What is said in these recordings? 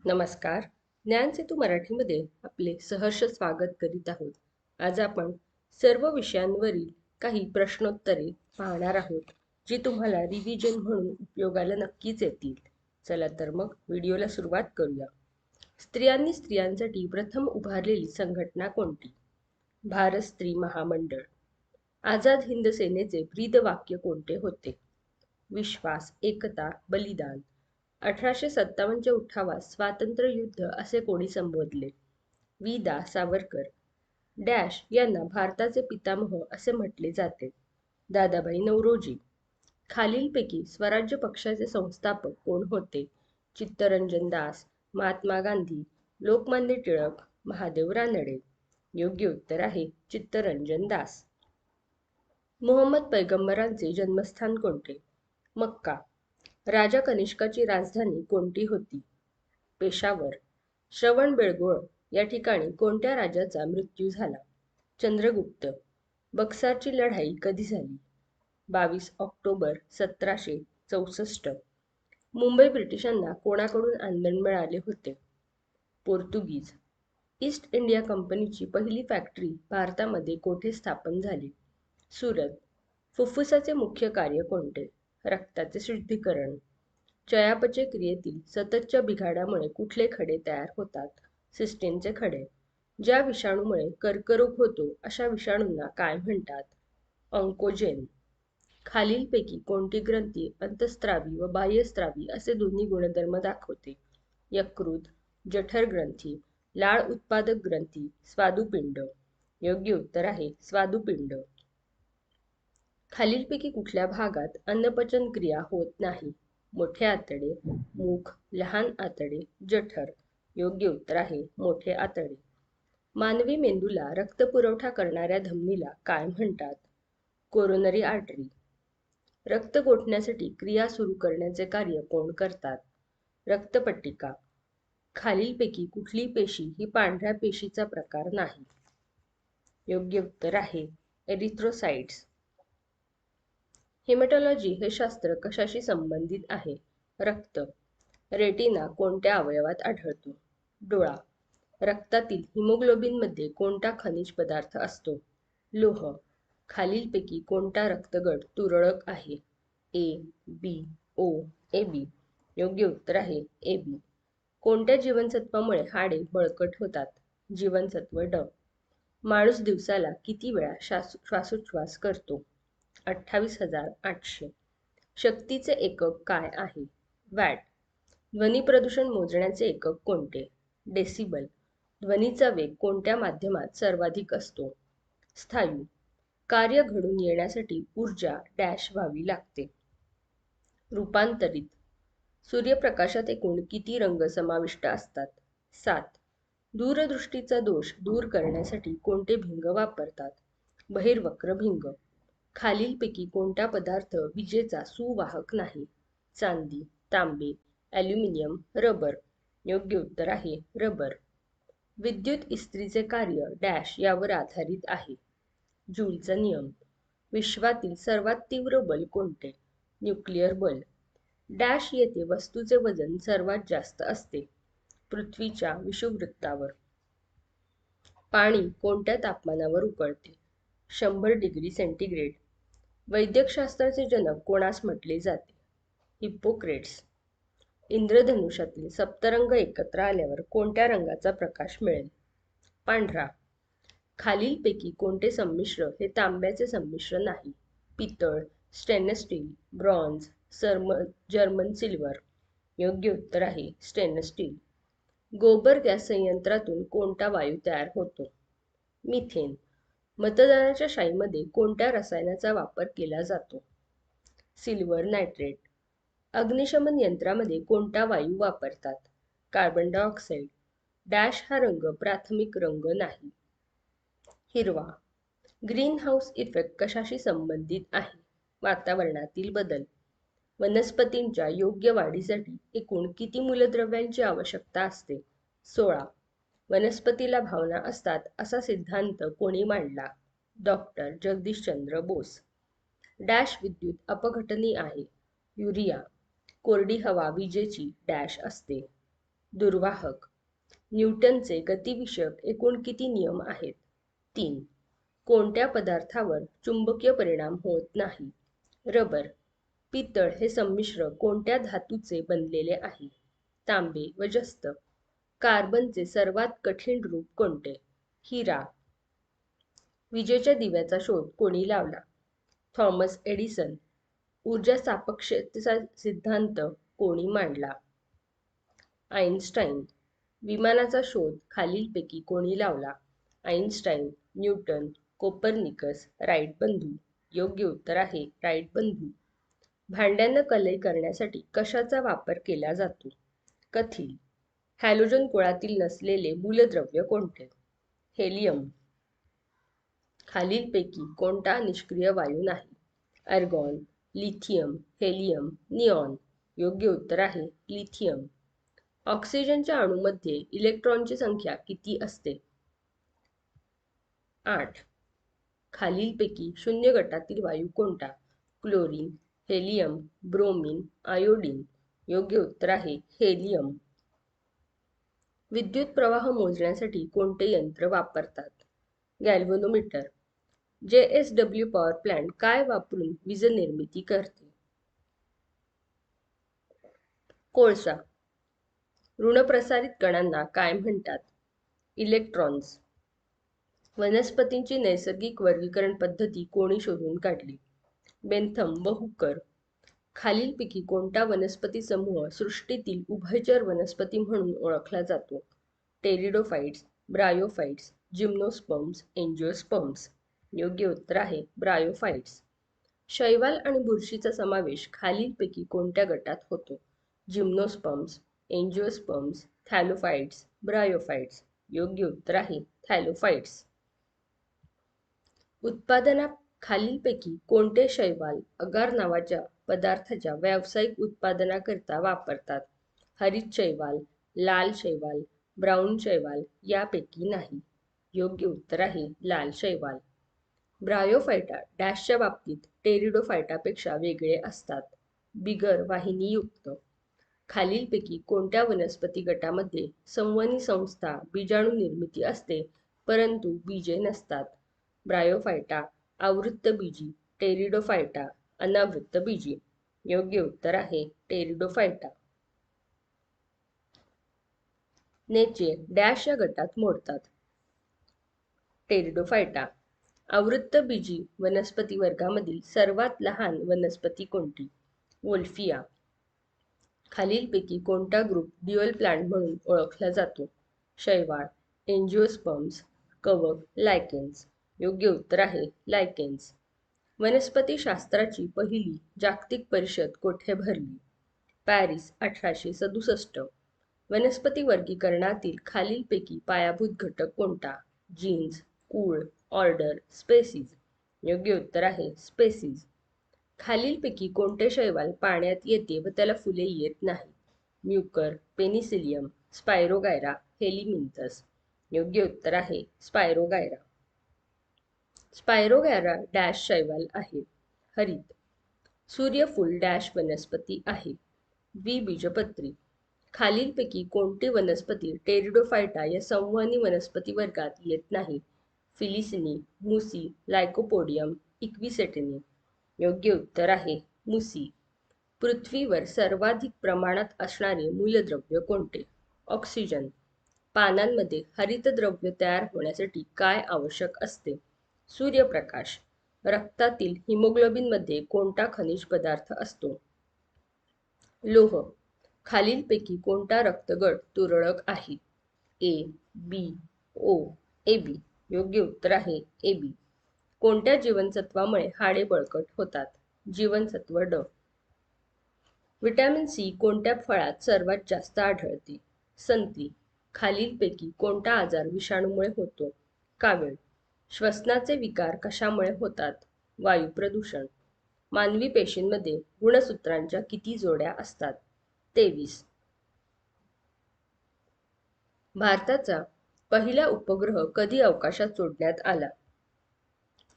नमस्कार. ज्ञान सेतू मराठीमध्ये आपले सहर्ष स्वागत करीत आहोत. आज आपण सर्व विषयांवरील काही प्रश्नोत्तरे पाहणार आहोत, जी तुम्हाला रिव्हिजन म्हणून उपयोगाला नक्कीच येतील. चला तर मग व्हिडिओला सुरुवात करूया. स्त्रियांनी स्त्रियांसाठी प्रथम उभारलेली संघटना कोणती? भारत स्त्री महामंडळ. आझाद हिंद सेनेचे ब्रीदवाक्य कोणते होते? विश्वास, एकता, बलिदान. 1857च्या उठावास स्वातंत्र्य युद्ध असे कोणी संबोधले? वि. सावरकर. डॅश यांना भारताचे पितामह असे म्हटले जाते? दादाभाई नौरोजी. खालीलपैकी स्वराज्य पक्षाचे संस्थापक कोण होते? चित्तरंजन दास, महात्मा गांधी, लोकमान्य टिळक, महादेव रानडे. योग्य उत्तर आहे चित्तरंजन दास. मोहम्मद पैगंबरांचे जन्मस्थान कोणते? मक्का. राजा कनिष्काची राजधानी कोणती होती? पेशावर. श्रवणबेळगोळ या ठिकाणी कोणत्या राजाचा मृत्यू झाला? चंद्रगुप्त. बक्सारची लढाई कधी झाली? 22 ऑक्टोबर 1764. मुंबई ब्रिटिशांना कोणाकडून आंदण मिळाले होते? पोर्तुगीज. ईस्ट इंडिया कंपनीची पहिली फॅक्टरी भारतामध्ये कोठे स्थापन झाली? सुरत. फुफ्फुसाचे मुख्य कार्य कोणते? रक्ताचे शुद्धीकरण. चयापचय क्रियेतील सततच्या बिघाडामुळे कुठले खडे तयार होतात? सिस्टीनचे खडे. ज्या विषाणूमुळे कर्करोग होतो अशा विषाणूंना काय म्हणतात? ऑन्कोजेन. खालीलपैकी कोणती ग्रंथी अंतस्त्रावी व बाह्यस्त्रावी असे दोन्ही गुणधर्म दाखवते? यकृत, जठर ग्रंथी, लाळ उत्पादक ग्रंथी, स्वादुपिंड. योग्य उत्तर आहे स्वादुपिंड. खालीलपैकी कुठल्या भागात अन्नपचन क्रिया होत नाही? मोठे आतडे, मुख, लहान आतडे, जठर. योग्य उत्तर आहे मोठे आतडे. मानवी मेंदूला रक्तपुरवठा करणाऱ्या धमनीला काय म्हणतात? Coronary artery. रक्त गोठण्यासाठी क्रिया सुरू करण्याचे कार्य कोण करतात? रक्तपट्टिका. खालीलपैकी कुठली पेशी ही पांढऱ्या पेशीचा प्रकार नाही? योग्य उत्तर आहे एरिथ्रोसाइट्स. हेमॅटॉलॉजी हे शास्त्र कशाशी संबंधित आहे? रक्त. रेटिना कोणत्या अवयवात आढळतो? डोळा. रक्तातील हिमोग्लोबिनमध्ये कोणता खनिज पदार्थ असतो? लोह. खालीलपैकी कोणता रक्तगट तुरळक आहे? ए, बी, ओ, ए बी. योग्य उत्तर आहे ए बी. कोणत्या जीवनसत्वामुळे हाडे बळकट होतात? जीवनसत्व ड. माणूस दिवसाला किती वेळा श्वासोच्छ्वास करतो? 28,800. शक्तीचे एकक काय आहे? वॅट. ध्वनी प्रदूषण मोजण्याचे एकक कोणते? डेसिबल. ध्वनीचा वेग कोणत्या माध्यमात सर्वाधिक असतो? स्थायू. कार्य घडून येण्यासाठी ऊर्जा डॅश व्हावी लागते? रूपांतरित. सूर्यप्रकाशात एकूण किती रंग समाविष्ट असतात? 7. दूरदृष्टीचा दोष दूर करण्यासाठी कोणते भिंग वापरतात? बहिर्वक्र भिंग. खालीलपैकी कोणता पदार्थ विजेचा सुवाहक नाही? चांदी, तांबे, ॲल्युमिनियम, रबर. योग्य उत्तर आहे रबर. विद्युत इस्त्रीचे कार्य डॅश यावर आधारित आहे? जूलचा नियम. विश्वातील सर्वात तीव्र बल कोणते? न्यूक्लिअर बल. डॅश येथे वस्तूचे वजन सर्वात जास्त असते? पृथ्वीच्या विषुववृत्तावर. पाणी कोणत्या तापमानावर उकळते? 100 डिग्री सेंटीग्रेड. वैद्यकशास्त्राचे जनक कोणास म्हटले जाते? हिप्पोक्रेट्स. इंद्रधनुष्यातील सप्तरंग एकत्र आल्यावर कोणत्या रंगाचा प्रकाश मिळेल? पांढरा. खालीलपैकी कोणते संमिश्र हे तांब्याचे संमिश्र नाही? पितळ, stainless steel, bronze, German silver. योग्य उत्तर आहे स्टेनलेस स्टील. गोबर गॅस संयंत्रातून कोणता वायू तयार होतो? मिथेन. मतदानाच्या शाईमध्ये कोणत्या रसायनाचा वापर केला जातो? Silver nitrate. अग्निशमन यंत्रामध्ये कोणता वायू वापरतात? Carbon dioxide. डॅश हा रंग प्राथमिक रंग नाही? हिरवा. ग्रीन हाऊस इफेक्ट कशाशी संबंधित आहे? वातावरणातील बदल. वनस्पतींच्या योग्य वाढीसाठी एकूण किती मूलद्रव्यांची आवश्यकता असते? 16. वनस्पतीला भावना असतात असा सिद्धांत कोणी मांडला? डॉक्टर जगदीशचंद्र बोस. डॅश विद्युत अपघटनी आहे? युरिया. कोरडी हवा विजेची डॅश असते? दुर्वाहक. न्यूटनचे गतिविषयक एकूण किती नियम आहेत? 3. कोणत्या पदार्थावर चुंबकीय परिणाम होत नाही? रबर. पितळ हे संमिश्र कोणत्या धातूचे बनलेले आहे? तांबे व जस्त. कार्बनचे सर्वात कठीण रूप कोणते? हिरा. विजेच्या दिव्याचा शोध कोणी लावला? Thomas Edison. ऊर्जा सापेक्षतेचा सिद्धांत कोणी मांडला? आइन्स्टाईन. विमानाचा शोध खालीलपैकी कोणी लावला? आइन्स्टाईन, न्यूटन, कोपर्निकस, राईट बंधू. योग्य उत्तर आहे राईट बंधू. भांड्यांना कलई करण्यासाठी कशाचा वापर केला जातो? कथील. हॅलोजन गोळातील नसलेले मूलद्रव्य कोणते? हेलियम. खालीलपैकी कोणता निष्क्रिय वायू नाही? Argon, lithium, helium, neon. योग्य उत्तर आहे लिथियम. ऑक्सिजनच्या अणूमध्ये इलेक्ट्रॉनची संख्या किती असते? 8. खालीलपैकी शून्य गटातील वायू कोणता? Chlorine, helium, bromine, iodine. योग्य उत्तर आहे हेलियम. विद्युत प्रवाह मोजण्यासाठी कोणते यंत्र वापरतात? गॅल्व्हनोमीटर. JSW पॉवर प्लांट काय वापरून वीज निर्मिती करते? कोळसा. ऋणप्रसारित कणांना काय म्हणतात? इलेक्ट्रॉन्स. वनस्पतींची नैसर्गिक वर्गीकरण पद्धती कोणी शोधून काढली? बेंथम व हुकर. खालीलपैकी कोणता वनस्पती समूह सृष्टीतील उभयचर वनस्पती म्हणून ओळखला जातो? Pteridophytes, bryophytes, gymnosperms, angiosperms. योग्य उत्तर आहे ब्रायोफाइट्स. शैवाल आणि बुरशीचा समावेश खालीलपैकी कोणत्या गटात होतो? Gymnosperms, angiosperms, thallophytes, bryophytes. योग्य उत्तर आहे थॅलोफाइट्स. उत्पादनात खालीलपैकी कोणते शैवाल अगार नावाच्या पदार्थाच्या व्यावसायिक उत्पादनाकरिता वापरतात? हरित शैवाल, लाल शैवाल, ब्राऊन शैवाल यापैकी नाही. योग्य उत्तर आहे लाल शैवाल. ब्रायोफायटा डॅशच्या बाबतीत टेरिडोफायटापेक्षा वेगळे असतात. बिगर वाहिनीयुक्त. खालीलपैकी कोणत्या वनस्पती गटामध्ये संवहनी संस्था बीजाणू निर्मिती असते परंतु बीजे नसतात? ब्रायोफायटा, आवृत्तबीजी, टेरिडोफायटा, अनावृत्तबीजी. योग्य उत्तर आहे टेरिडोफायटा. नेचे डॅश या गटात मोडतात? टेरिडोफायटा. आवृत्तबीजी वनस्पती वर्गामधील सर्वात लहान वनस्पती कोणती? वोल्फिया. खालीलपैकी कोणता ग्रुप ड्युअल प्लांट म्हणून ओळखला जातो? शैवाळ, एंजिओस्पर्म्स, कवक, लायकेन्स. योग्य उत्तर आहे लायकेन्स. वनस्पतीशास्त्राची पहिली जागतिक परिषद कोठे भरली? पॅरिस 1867. वनस्पती वर्गीकरणातील खालीलपैकी पायाभूत घटक कोणता? जीन्स, कुळ, ऑर्डर, स्पेसीज. योग्य उत्तर आहे स्पेसीज. खालीलपैकी कोणते शैवाल पाण्यात येते व त्याला फुले येत नाही? Mucor, Penicillium, Spirogyra, helminths. योग्य उत्तर आहे स्पायरोगायरा. स्पायरोगायरा डॅश शैवाल आहे? हरित. सूर्यफूल डॅश वनस्पती आहे? द्विबीजपत्री. खालीलपैकी कोणती वनस्पती टेरिडोफायटा या संवहनी वनस्पती वर्गात येत नाही? फिलिसिनी, मुसी, लायकोपोडियम, इक्विसेटिनी. योग्य उत्तर आहे मुसी. पृथ्वीवर सर्वाधिक प्रमाणात असणारे मूलद्रव्य कोणते? ऑक्सिजन. पानांमध्ये हरितद्रव्य तयार होण्यासाठी काय आवश्यक असते? सूर्यप्रकाश. रक्तातील हिमोग्लोबिनमध्ये कोणता खनिज पदार्थ असतो? लोह. खालीलपैकी कोणता रक्तगट तुरळक आहे? ए, बी, ओ, AB. योग्य उत्तर आहे AB. कोणत्या जीवनसत्वामुळे हाडे बळकट होतात? जीवनसत्व ड. व्हिटॅमिन सी कोणत्या फळात सर्वात जास्त आढळते? संत्री. खालीलपैकी कोणता आजार विषाणूमुळे होतो? कावीळ. श्वसनाचे विकार कशामुळे होतात? वायू प्रदूषण. मानवी पेशींमध्ये गुणसूत्रांच्या किती जोड्या असतात? 23. भारताचा पहिला उपग्रह कधी अवकाशात सोडण्यात आला?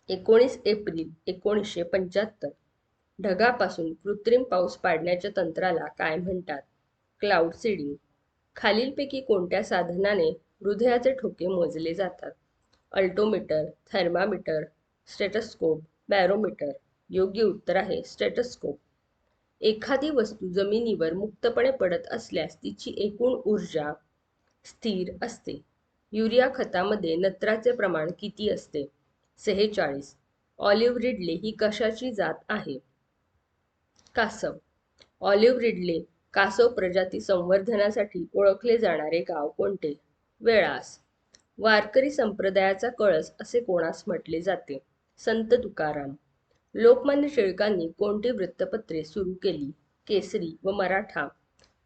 19 एप्रिल 1975. ढगापासून कृत्रिम पाऊस पाडण्याच्या तंत्राला काय म्हणतात? Cloud seeding. खालीलपैकी कोणत्या साधनाने हृदयाचे ठोके मोजले जातात? अल्टोमीटर, थर्मामीटर, स्टेटस्कोप, बॅरोमीटर. योग्य उत्तर आहे स्टेटस्कोप. एखादी वस्तू जमिनीवर मुक्तपणे पडत असल्यास तिची एकूण ऊर्जा स्थिर असते. युरिया खतामध्ये नत्राचे प्रमाण किती असते? 46. ऑलिव्ह रिडले ही कशाची जात आहे? कासव. ऑलिव्ह रिडले कासव प्रजाती संवर्धनासाठी ओळखले जाणारे गाव कोणते? वेळास. वारकरी संप्रदायाचा कळस असे कोणास म्हटले जाते? संत तुकाराम. लोकमान्य टिळकांनी कोणती वृत्तपत्रे सुरू केली? केसरी व मराठा.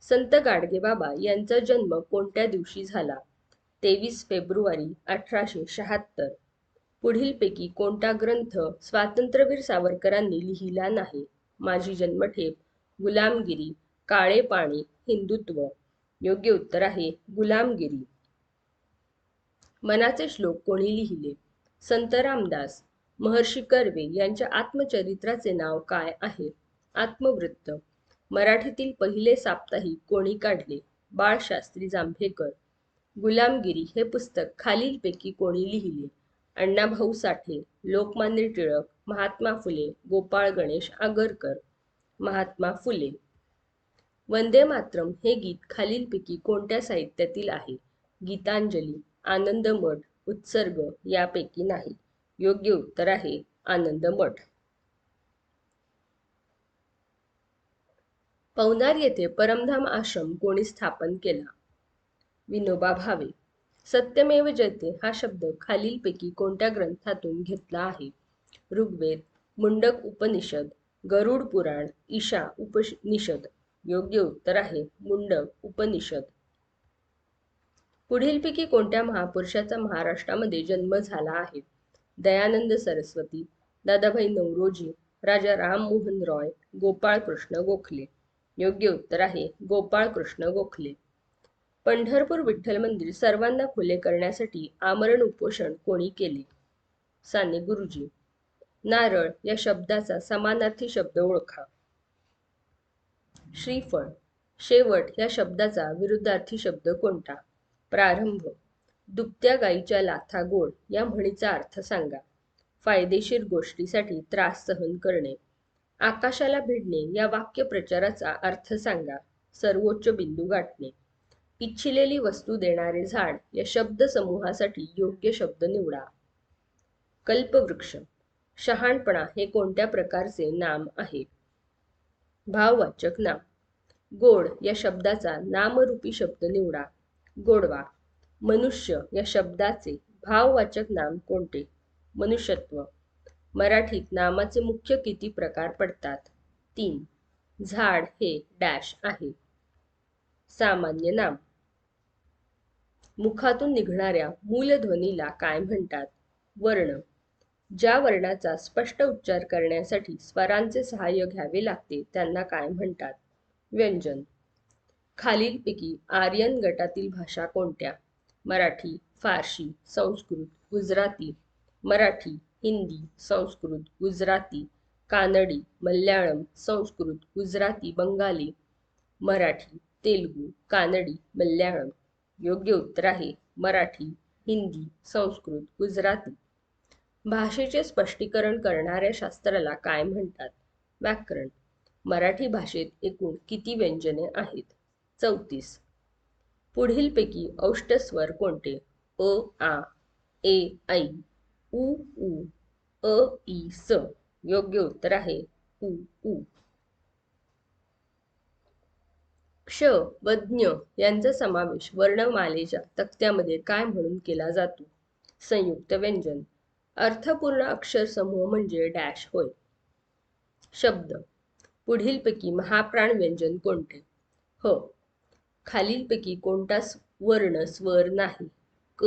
संत गाडगेबाबा यांचा जन्म कोणत्या दिवशी झाला? 23 फेब्रुवारी 1876. पुढीलपैकी कोणता ग्रंथ स्वातंत्र्यवीर सावरकरांनी लिहिला नाही? माझी जन्मठेप, गुलामगिरी, काळे पाणी, हिंदुत्व. योग्य उत्तर आहे गुलामगिरी. मनाचे श्लोक कोणी लिहिले? संत रामदास. महर्षी कर्वे यांच्या आत्मचरित्राचे नाव काय आहे? आत्मवृत्त. मराठीतील पहिले साप्ताहिक कोणी काढले? बाळशास्त्री जांभेकर. गुलामगिरी हे पुस्तक खालीलपैकी कोणी लिहिले? अण्णाभाऊ साठे, लोकमान्य टिळक, महात्मा फुले, गोपाळ गणेश आगरकर. महात्मा फुले. वंदे मातरम हे गीत खालीलपैकी कोणत्या साहित्यातील आहे? गीतांजली, आनंदमठ, उत्सर्ग यापैकी नाही. योग्य उत्तर आहे आनंदमठ. पवनार येथे परमधाम आश्रम कोणी स्थापन केला? विनोबा भावे. सत्यमेव जयते हा शब्द खालीलपैकी कोणत्या ग्रंथातून घेतला आहे? ऋग्वेद, मुंडक उपनिषद, गरुड पुराण, ईशा उपनिषद. योग्य उत्तर आहे मुंडक उपनिषद. पुढीलपैकी कोणत्या महापुरुषाचा महाराष्ट्रामध्ये जन्म झाला आहे? दयानंद सरस्वती, दादाभाई नौरोजी, राजा राममोहन रॉय, गोपाळ कृष्ण गोखले. योग्य उत्तर आहे गोपाळ कृष्ण गोखले. पंढरपूर विठ्ठल मंदिर सर्वांना खुले करण्यासाठी आमरण उपोषण कोणी केले? साने गुरुजी. नारळ या शब्दाचा समानार्थी शब्द ओळखा. श्रीफळ. शेवट या शब्दाचा विरुद्धार्थी शब्द कोणता? प्रारंभ. दुभत्या गाईच्या लाथा गोड या म्हणीचा अर्थ सांगा. फायदेशीर गोष्टीसाठी त्रास सहन करणे. आकाशाला भिडणे या वाक्यप्रचाराचा अर्थ सांगा. सर्वोच्च बिंदू गाठणे. इच्छिलेली वस्तू देणारे झाड या शब्दसमूहासाठी योग्य शब्द निवडा. कल्पवृक्ष. शहाणपणा हे कोणत्या प्रकारचे नाम आहे? भाववाचक नाम. गोड या शब्दाचा नामरूपी शब्द निवडा. गोडवा. मनुष्य या शब्दाचे भाववाचक नाम कोणते? मनुष्यत्व. मराठीत नामाचे मुख्य किती प्रकार पडतात? 3. झाड हे डॅश आहे. सामान्य नाम. मुखातून निघणाऱ्या मूलध्वनीला काय म्हणतात? वर्ण. ज्या वर्णाचा स्पष्ट उच्चार करण्यासाठी स्वरांचे सहाय्य घ्यावे लागते त्यांना काय म्हणतात? व्यंजन. खालीलपैकी आर्यन गटातील भाषा कोणत्या? मराठी, फारसी, संस्कृत, गुजराती. मराठी, हिंदी, संस्कृत, गुजराती, कानडी, मल्याळम, संस्कृत, गुजराती, बंगाली. मराठी, तेलुगू, कानडी, मल्याळम. योग्य उत्तर आहे मराठी, हिंदी, संस्कृत, गुजराती. भाषेचे स्पष्टीकरण करणाऱ्या शास्त्राला काय म्हणतात? व्याकरण. मराठी भाषेत एकूण किती व्यंजने आहेत? 34. पुढीलपैकी औष्ठस्वर कोणते? अ, आ, ए, ऐ, उ, ऊ, अ, ई, स. योग्य उत्तर आहे उ, ऊ. क्ष व ज्ञ यांचा समावेश वर्णमालेच्या तक्त्यामध्ये काय म्हणून केला जातो? संयुक्त व्यंजन. अर्थपूर्ण अक्षर समूह म्हणजे डॅश होय. शब्द. पुढीलपैकी महाप्राण व्यंजन कोणते? ह. खालीलपैकी कोणता वर्ण स्वर नाही? क,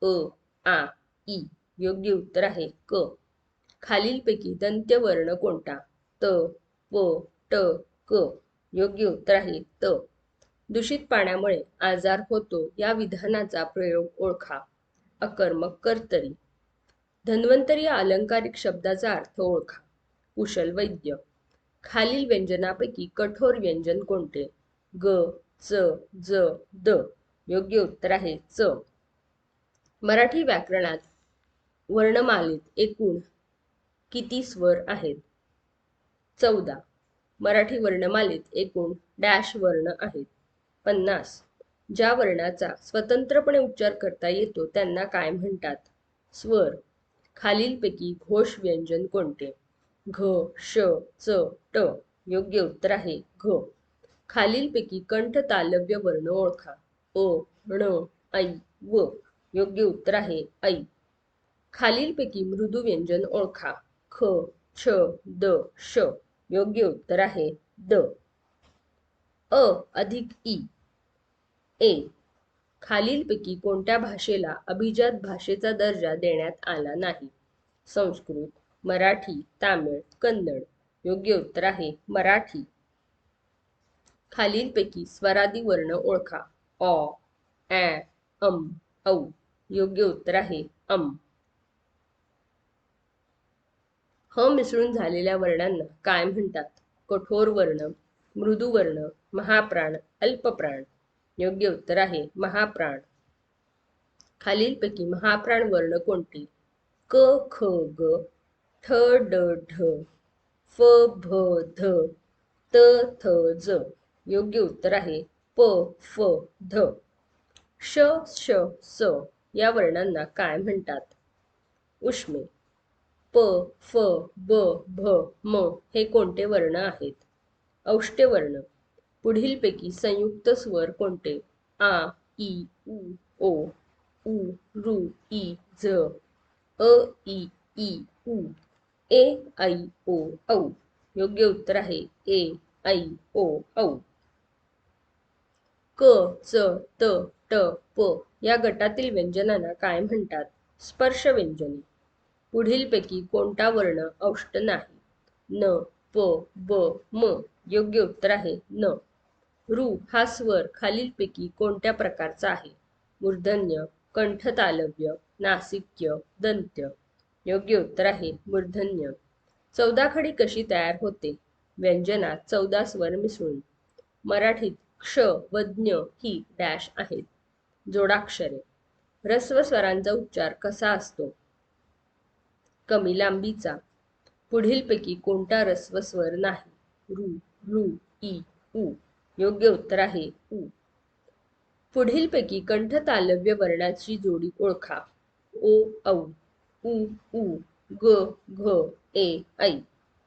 अ, आ, ई. योग्य उत्तर आहे क. खालीलपैकी दंत्य वर्ण कोणता? त, व, ट, क. योग्य उत्तर आहे त. दूषित पाण्यामुळे आजार होतो या विधानाचा प्रयोग ओळखा. अकर्मक कर्तरी. धन्वंतरी या अलंकारिक शब्दाचा अर्थ ओळखा. कुशल वैद्य. खालील व्यंजनापैकी कठोर व्यंजन कोणते? ग, च, ज, द. योग्य उत्तर आहे च. मराठी व्याकरणात वर्णमालेत एकूण किती स्वर आहेत? 14. मराठी वर्णमालेत एकूण डॅश वर्ण आहेत? 50. ज्या वर्णाचा स्वतंत्रपणे उच्चार करता येतो त्यांना काय म्हणतात? स्वर. खालीलपैकी घोष व्यंजन कोणते? घ, श, च, ट. योग्य उत्तर आहे घ. खालीलपैकी कंठ तालव्य वर्ण ओळखा. अ, ण, ऐ, व. योग्य उत्तर आहे ऐ. खालीलपैकी मृदू व्यंजन ओळखा. ख, छ, द, श. योग्य उत्तर आहे द. अ अधिक ई. ए. खालीलपैकी कोणत्या भाषेला अभिजात भाषेचा दर्जा देण्यात आला नाही? संस्कृत, मराठी, तामिळ, कन्नड. योग्य उत्तर आहे मराठी. खालीलपैकी स्वरादी वर्ण ओळखा. ऑ, ॲ, औ. योग्य उत्तर आहे अम. ह मिसळून झालेल्या वर्णांना काय म्हणतात? कठोर वर्ण, मृदू वर्ण, महाप्राण, अल्पप्राण. योग्य उत्तर आहे महाप्राण. खालीलपैकी महाप्राण वर्ण कोणते? क, ख, ग, ठ, ड, ढ, फ, भ, ध, त, थ, ज. योग्य उत्तर आहे प, फ, ध. श, श, स या वर्णांना काय म्हणतात? उष्मे. प, फ, ब, भ, म हे कोणते वर्ण आहेत? औष्टे वर्ण. पुढीलपैकी संयुक्त स्वर कोणते? आ, ई, उ, ओ, उ, ऋ, ई, झ, अ, ई, उ, ए, ऐ, ओ, औ. योग्य उत्तर आहे ए, ऐ, ओ, औ. क, च, त, ट, प या गटातील व्यंजनांना काय म्हणतात? स्पर्श व्यंजने. पुढीलपैकी कोणता वर्ण औष्ट नाही? न, प, ब, म. योग्य उत्तर आहे न. ऋ हा स्वर खालीलपैकी कोणत्या प्रकारचा आहे? मूर्धन्य, कंठतालव्य, नासिक्य, दंत्य. योग्य उत्तर आहे मूर्धन्य. 14 खडी कशी तयार होते? व्यंजनात 14 स्वर मिसळून. मराठीत क्ष व ज्ञ ही डॅश आहेत. जोडाक्षरे. ह्रस्व स्वरांचा उच्चार कसा असतो? कमी लांबीचा. पुढीलपैकी कोणता ह्रस्व स्वर नाही? ऋ, ऋ, ई, उ. योग्य उत्तर आहे उ. पुढीलपैकी कंठ तालव्य वर्णाची जोडी ओळखा. ओ, औ, उ, उ, ग, घ, ए, ऐ.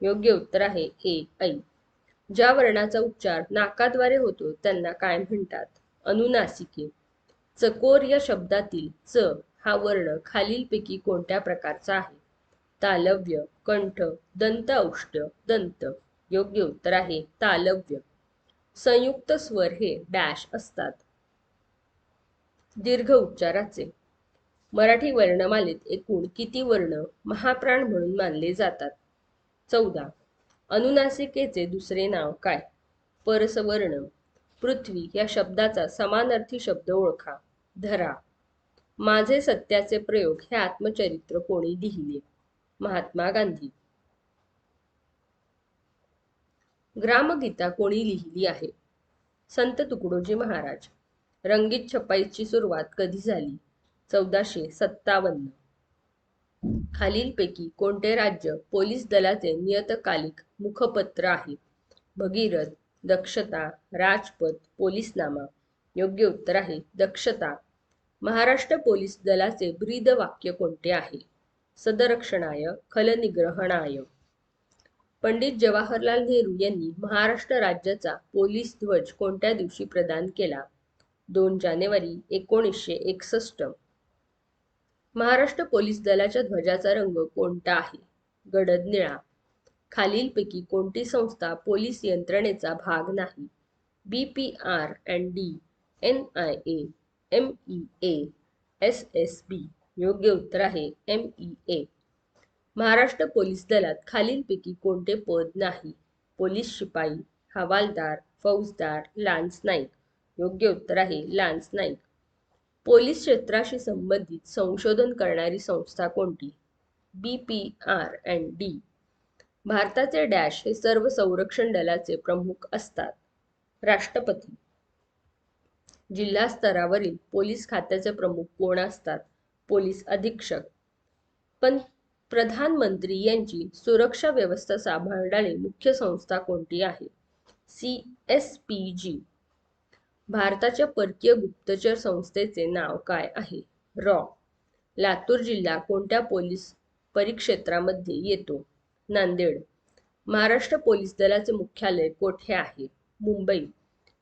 योग्य उत्तर आहे ए, ऐ. ज्या वर्णाचा उच्चार नाकाद्वारे होतो त्यांना काय म्हणतात? अनुनासिके. चकोर या शब्दातील च हा वर्ण खालीलपैकी कोणत्या प्रकारचा आहे? तालव्य, कंठ, दंत औष्ट, दंत. योग्य उत्तर आहे तालव्य. संयुक्त स्वर हे डॅश असतात. दीर्घ उच्चाराचे. मराठी वर्णमालेत एकूण किती वर्ण महाप्राण म्हणून मानले जातात? 14. अनुनासिकेचे दुसरे नाव काय? परसवर्ण. पृथ्वी या शब्दाचा समानार्थी शब्द ओळखा. धरा. माझे सत्याचे प्रयोग हे आत्मचरित्र कोणी लिहिले? महात्मा गांधी. ग्रामगीता कोणी लिहिली आहे? संत तुकडोजी महाराज. रंगीत छपाईची सुरुवात कधी झाली? 1457. खालीलपैकी कोणते राज्य पोलीस दलाचे नियतकालिक मुखपत्र आहे? भगीरथ, दक्षता, राजपथ, पोलीसनामा. योग्य उत्तर आहे दक्षता. महाराष्ट्र पोलीस दलाचे ब्रीद वाक्य कोणते आहे? सदरक्षणाय, खलनिग्रहणाय. पंडित जवाहरलाल नेहरू यांनी महाराष्ट्र राज्याचा पोलीस ध्वज कोणत्या दिवशी प्रदान केला? 2 जानेवारी 1961. महाराष्ट्र पोलीस दलाच्या ध्वजाचा रंग कोणता आहे? गडद निळा. खालीलपैकी कोणती संस्था पोलीस यंत्रणेचा भाग नाही? BPR&D, NIA, MEA, SSB. योग्य उत्तर आहे MEA. महाराष्ट्र पोलीस दलात खालीलपैकी कोणते पद नाही? पोलीस शिपाई, हवालदार, फौजदार, लान्स नाईक. योग्य उत्तर आहे लान्स नाईक. पोलीस क्षेत्राशी संबंधित संशोधन करणारी संस्था कोणती? BPR&D. भारताचे डॅश हे सर्व संरक्षण दलाचे प्रमुख असतात? राष्ट्रपती. जिल्हा स्तरावरील पोलीस खात्याचे प्रमुख कोण असतात? पोलीस अधीक्षक. पण प्रधानमंत्री यांची सुरक्षा व्यवस्था सांभाळणारी मुख्य संस्था कोणती आहे? CSPG. भारताच्या परकीय गुप्तचर संस्थेचे नाव काय आहे? रॉ. लातूर जिल्हा कोणत्या पोलीस परिक्षेत्रामध्ये येतो? नांदेड. महाराष्ट्र पोलीस दलाचे मुख्यालय कोठे आहे? मुंबई.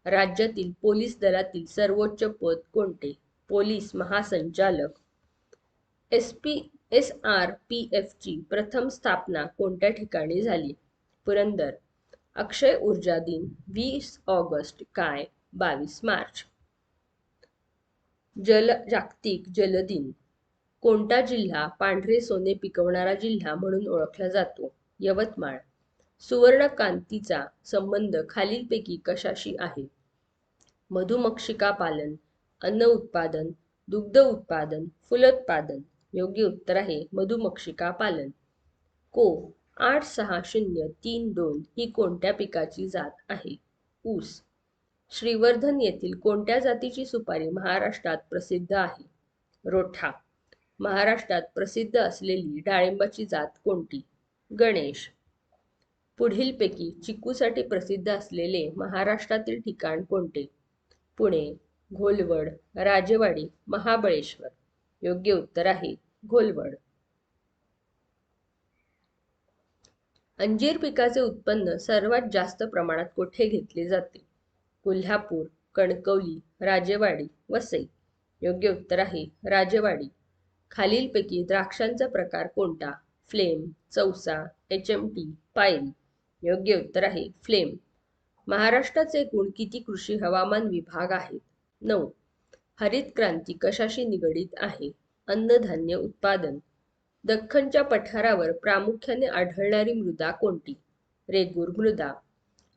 राज्यातील पोलीस दलातील सर्वोच्च पद कोणते? पोलीस महासंचालक. SRPFची प्रथम स्थापना कोणत्या ठिकाणी झाली? पुरंदर. अक्षय ऊर्जा दिन 20 ऑगस्ट काय? 22 मार्च. जागतिक जल दिन. कोणता जिल्हा पांढरे सोने पिकवणारा जिल्हा म्हणून ओळखला जातो? यवतमाळ. सुवर्णक्रांतीचा संबंध खालीलपैकी कशाशी आहे? मधुमक्षिका पालन, अन्न उत्पादन, दुग्ध उत्पादन, फलोत्पादन. योग्य उत्तर आहे मधुमक्षिका पालन. को 86032 ही कोणत्या पिकाची जात आहे? ऊस. श्रीवर्धन येथील कोणत्या जातीची सुपारी महाराष्ट्रात प्रसिद्ध आहे? रोठा. महाराष्ट्रात प्रसिद्ध असलेली डाळिंबाची जात कोणती? गणेश. पुढीलपैकी चिकूसाठी प्रसिद्ध असलेले महाराष्ट्रातील ठिकाण कोणते? पुणे, घोलवड, राजेवाडी, महाबळेश्वर. योग्य उत्तर आहे घोलवड. अंजीर पिकाचे उत्पन्न सर्वात जास्त प्रमाणात कोठे घेतले जाते? कोल्हापूर, कणकवली, राजेवाडी, वसई. योग्य उत्तर आहे राजेवाडी. खालीलपैकी द्राक्षांचा प्रकार कोणता? फ्लेम, चौसा, HMT, पायरी. योग्य उत्तर आहे फ्लेम. महाराष्ट्राचे एकूण किती कृषी हवामान विभाग आहेत? 9. हरित क्रांती कशाशी निगडीत आहे? अन्नधान्य उत्पादन. दख्खनच्या पठारावर प्रामुख्याने आढळणारी मृदा कोणती? रेगूर मृदा.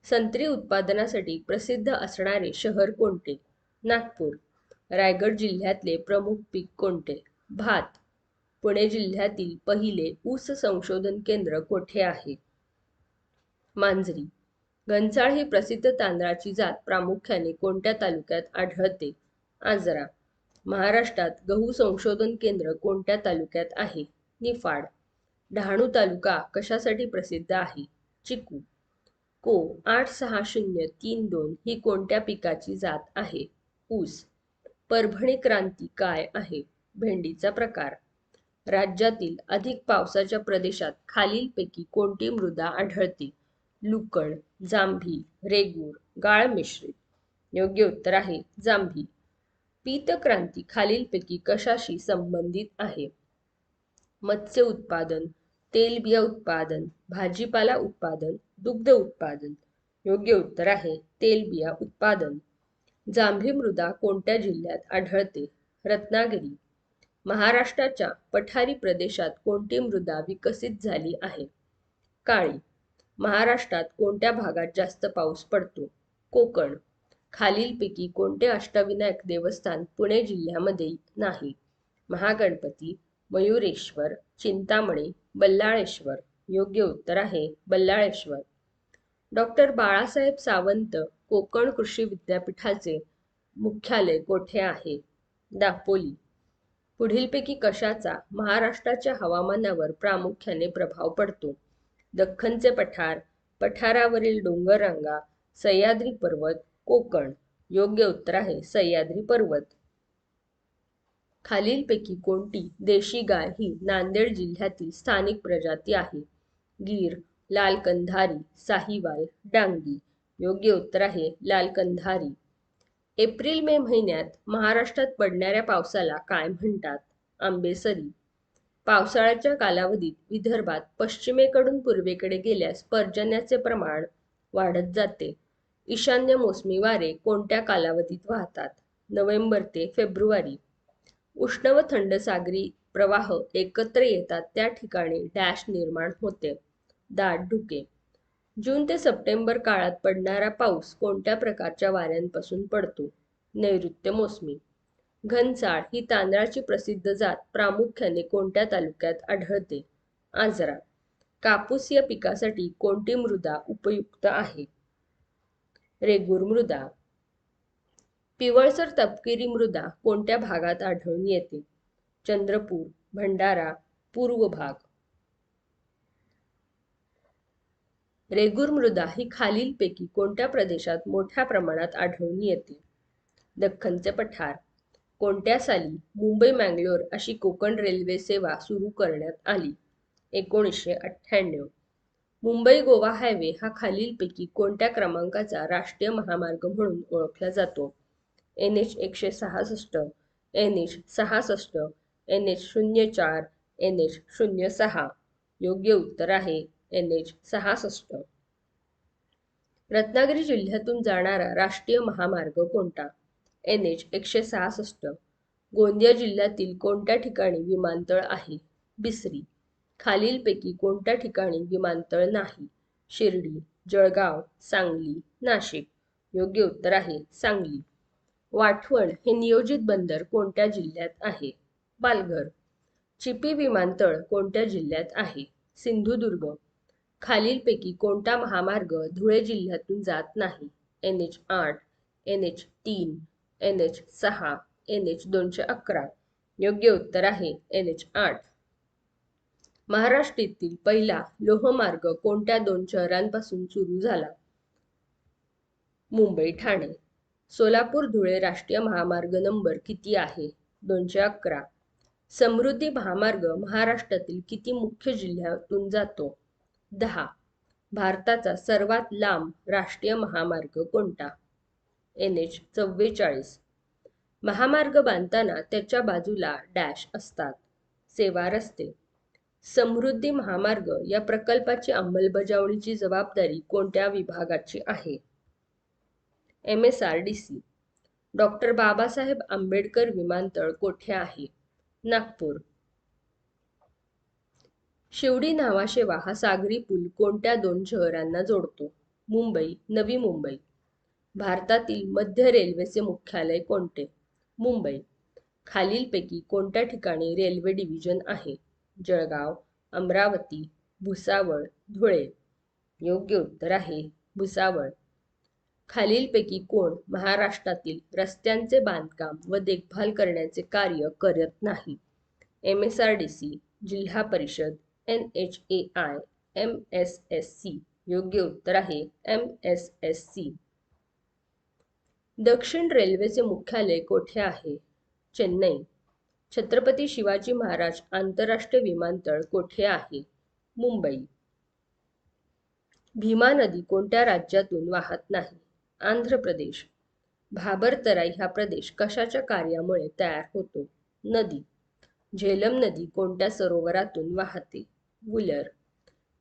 संत्री उत्पादनासाठी प्रसिद्ध असणारे शहर कोणते? नागपूर. रायगड जिल्ह्यातले प्रमुख पीक कोणते? भात. पुणे जिल्ह्यातील पहिले ऊस संशोधन केंद्र कोठे आहे? मांजरी. घनसाळ ही प्रसिद्ध तांदळाची जात प्रामुख्याने कोणत्या तालुक्यात आढळते? आजरा. महाराष्ट्रात गहू संशोधन केंद्र कोणत्या तालुक्यात आहे? निफाड. डहाणू तालुका कशासाठी प्रसिद्ध आहे? चिकू. को 86032 ही कोणत्या पिकाची जात आहे? ऊस. परभणी क्रांती काय आहे? भेंडीचा प्रकार. राज्यातील अधिक पावसाच्या प्रदेशात खालीलपैकी कोणती मृदा आढळते? लुकण, जांभी, रेगूर, गाळ मिश्रित. योग्य उत्तर आहे जांभी. पीतक्रांती खालीलपैकी कशाशी संबंधित आहे? मत्स्य उत्पादन, तेलबिया उत्पादन, भाजीपाला उत्पादन, दुग्ध उत्पादन. योग्य उत्तर आहे तेलबिया उत्पादन. जांभी मृदा कोणत्या जिल्ह्यात आढळते? रत्नागिरी. महाराष्ट्राच्या पठारी प्रदेशात कोणती मृदा विकसित झाली आहे? काळी. महाराष्ट्रात कोणत्या भागात जास्त पाऊस पडतो? कोकण. खालीलपैकी कोणते अष्टविनायक देवस्थान पुणे जिल्ह्यामध्ये नाही? महागणपती, मयुरेश्वर, चिंतामणी, बल्लाळेश्वर. योग्य उत्तर आहे बल्लाळेश्वर. डॉक्टर बाळासाहेब सावंत कोकण कृषी विद्यापीठाचे मुख्यालय कोठे आहे? दापोली. पुढीलपैकी कशाचा महाराष्ट्राच्या हवामानावर प्रामुख्याने प्रभाव पडतो? दख्खनचे पठार, पठारावरील डोंगररांगा, सह्याद्री पर्वत, कोकण. योग्य उत्तर आहे सह्याद्री पर्वत. खालीलपैकी कोणती देशी गाय ही नांदेड जिल्ह्यातील स्थानिक प्रजाती आहे? गीर, लाल कंधारी, साहिवाल, डांगी. योग्य उत्तर आहे लाल कंधारी. एप्रिल मे महिन्यात महाराष्ट्रात पडणाऱ्या पावसाला काय म्हणतात? आंबेसरी. पावसाळ्याच्या कालावधीत विदर्भात पश्चिमेकडून पूर्वेकडे गेल्यास पर्जन्याचे प्रमाण वाढत जाते. ईशान्य मोसमी वारे कोणत्या कालावधीत वाहतात? नोव्हेंबर ते फेब्रुवारी. उष्ण व थंड सागरी प्रवाह एकत्र येतात त्या ठिकाणी डॅश निर्माण होते? दाट धुके. जून ते सप्टेंबर काळात पडणारा पाऊस कोणत्या प्रकारच्या वाऱ्यांपासून पडतो? नैऋत्य मोसमी. घनसाळ ही तांदळाची प्रसिद्ध जात प्रामुख्याने कोणत्या तालुक्यात आढळते? आजरा. कापूस या पिकासाठी कोणती मृदा उपयुक्त आहे? रेगूर मृदा. पिवळसर तपकिरी मृदा कोणत्या भागात आढळून येते? चंद्रपूर, भंडारा, पूर्व भाग. रेगूर मृदा ही खालीलपैकी कोणत्या प्रदेशात मोठ्या प्रमाणात आढळून येते? दख्खनचे पठार. कोणत्या साली मुंबई मँगलोर अशी कोकण रेल्वे सेवा सुरू करण्यात आली? 1998. मुंबई गोवा हायवे हा खालीलपैकी कोणत्या क्रमांकाचा राष्ट्रीय महामार्ग म्हणून ओळखला जातो? NH 166, NH 66, NH 04, NH 06. योग्य उत्तर आहे NH 66. रत्नागिरी जिल्ह्यातून जाणारा राष्ट्रीय महामार्ग कोणता? NH 166. गोंदिया जिल्ह्यातील कोणत्या ठिकाणी विमानतळ आहे? बिसरी. खालीलपैकी कोणत्या ठिकाणी विमानतळ नाही? शिर्डी, जळगाव, सांगली, नाशिक. योग्य उत्तर आहे सांगली. वाठवण हे नियोजित बंदर कोणत्या जिल्ह्यात आहे? पालघर. चिपी विमानतळ कोणत्या जिल्ह्यात आहे? सिंधुदुर्ग. खालीलपैकी कोणता महामार्ग धुळे जिल्ह्यातून जात नाही? NH 8, NH 3, NH 6, NH 211. योग्य उत्तर आहे NH 8. महाराष्ट्रातील पहिला लोहमार्ग कोणत्या 2 शहरांपासून सुरू झाला? मुंबई ठाणे. सोलापूर धुळे राष्ट्रीय महामार्ग नंबर किती आहे? 211. समृद्धी महामार्ग महाराष्ट्रातील किती मुख्य जिल्ह्यातून जातो? 10. भारताचा सर्वात लांब राष्ट्रीय महामार्ग कोणता? NH 44. महामार्ग बांधताना त्याच्या बाजूला डॅश असतात. सेवा रस्ते. समृद्धी महामार्ग या प्रकल्पाची अंमलबजावणीची जबाबदारी कोणत्या विभागाची आहे? MSRDC. डॉक्टर बाबासाहेब आंबेडकर विमानतळ कोठे आहे? नागपूर. शिवडी न्हावाशेवा हा सागरी पूल कोणत्या 2 शहरांना जोडतो? मुंबई, नवी मुंबई. भारतातील मध्य रेल्वेचे मुख्यालय कोणते? मुंबई. खालीलपैकी कोणत्या ठिकाणी रेल्वे डिव्हिजन आहे? जळगाव, अमरावती, भुसावळ, धुळे. योग्य उत्तर आहे भुसावळ. खालीलपैकी कोण महाराष्ट्रातील रस्त्यांचे बांधकाम व देखभाल करण्याचे कार्य करत नाही? MSRDC, जिल्हा परिषद, NHAI, MSSC. योग्य उत्तर आहे MSSC. दक्षिण रेल्वेचे मुख्यालय कोठे आहे? चेन्नई. छत्रपती शिवाजी महाराज आंतरराष्ट्रीय विमानतळ कोठे आहे? मुंबई. भीमा नदी कोणत्या राज्यातून वाहत नाही? आंध्र प्रदेश. भाबर तराई हा प्रदेश कशाच्या कार्यामुळे तयार होतो? नदी. झेलम नदी कोणत्या सरोवरातून वाहते? वुलर.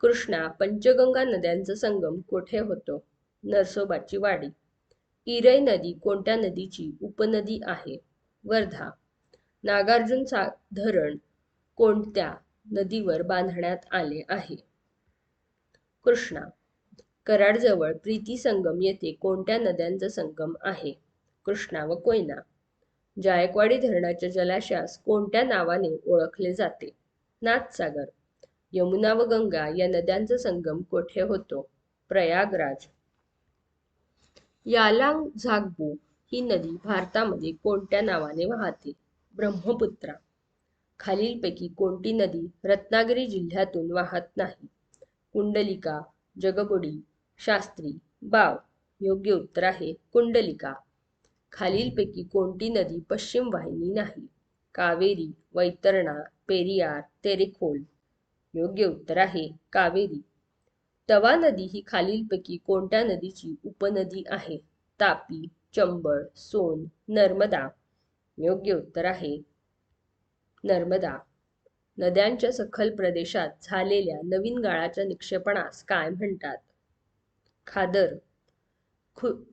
कृष्णा पंचगंगा नद्यांचा संगम कोठे होतो? नरसोबाची वाडी. इरै नदी कोणत्या नदीची उपनदी आहे? वर्धा. नागार्जुन धरण कोणत्या नदीवर बांधण्यात आले आहे? कृष्णा. कराडजवळ प्रीती संगम येथे कोणत्या नद्यांचा संगम आहे? कृष्णा व कोयना. जायकवाडी धरणाच्या जलाशयास कोणत्या नावाने ओळखले जाते? नाथसागर. यमुना व गंगा या नद्यांचा संगम कोठे होतो? प्रयागराज. यालांग झागबू ही नदी भारतामध्ये कोणत्या नावाने वाहते? ब्रह्मपुत्रा. खालीलपैकी कोणती नदी रत्नागिरी जिल्ह्यातून वाहत नाही? कुंडलिका, जगबुडी, शास्त्री, बाव. योग्य उत्तर आहे कुंडलिका. खालीलपैकी कोणती नदी पश्चिम वाहिनी नाही? कावेरी, वैतरणा, पेरियार, तेरेखोल. योग्य उत्तर आहे कावेरी. तवा नदी ही खालीलपैकी कोणत्या नदीची उपनदी आहे? तापी, चंबळ, सोन, नर्मदा. योग्य उत्तर आहे नर्मदा. नद्यांच्या सखल प्रदेशात झालेल्या नवीन गाळाच्या निक्षेपणास काय म्हणतात? खादर.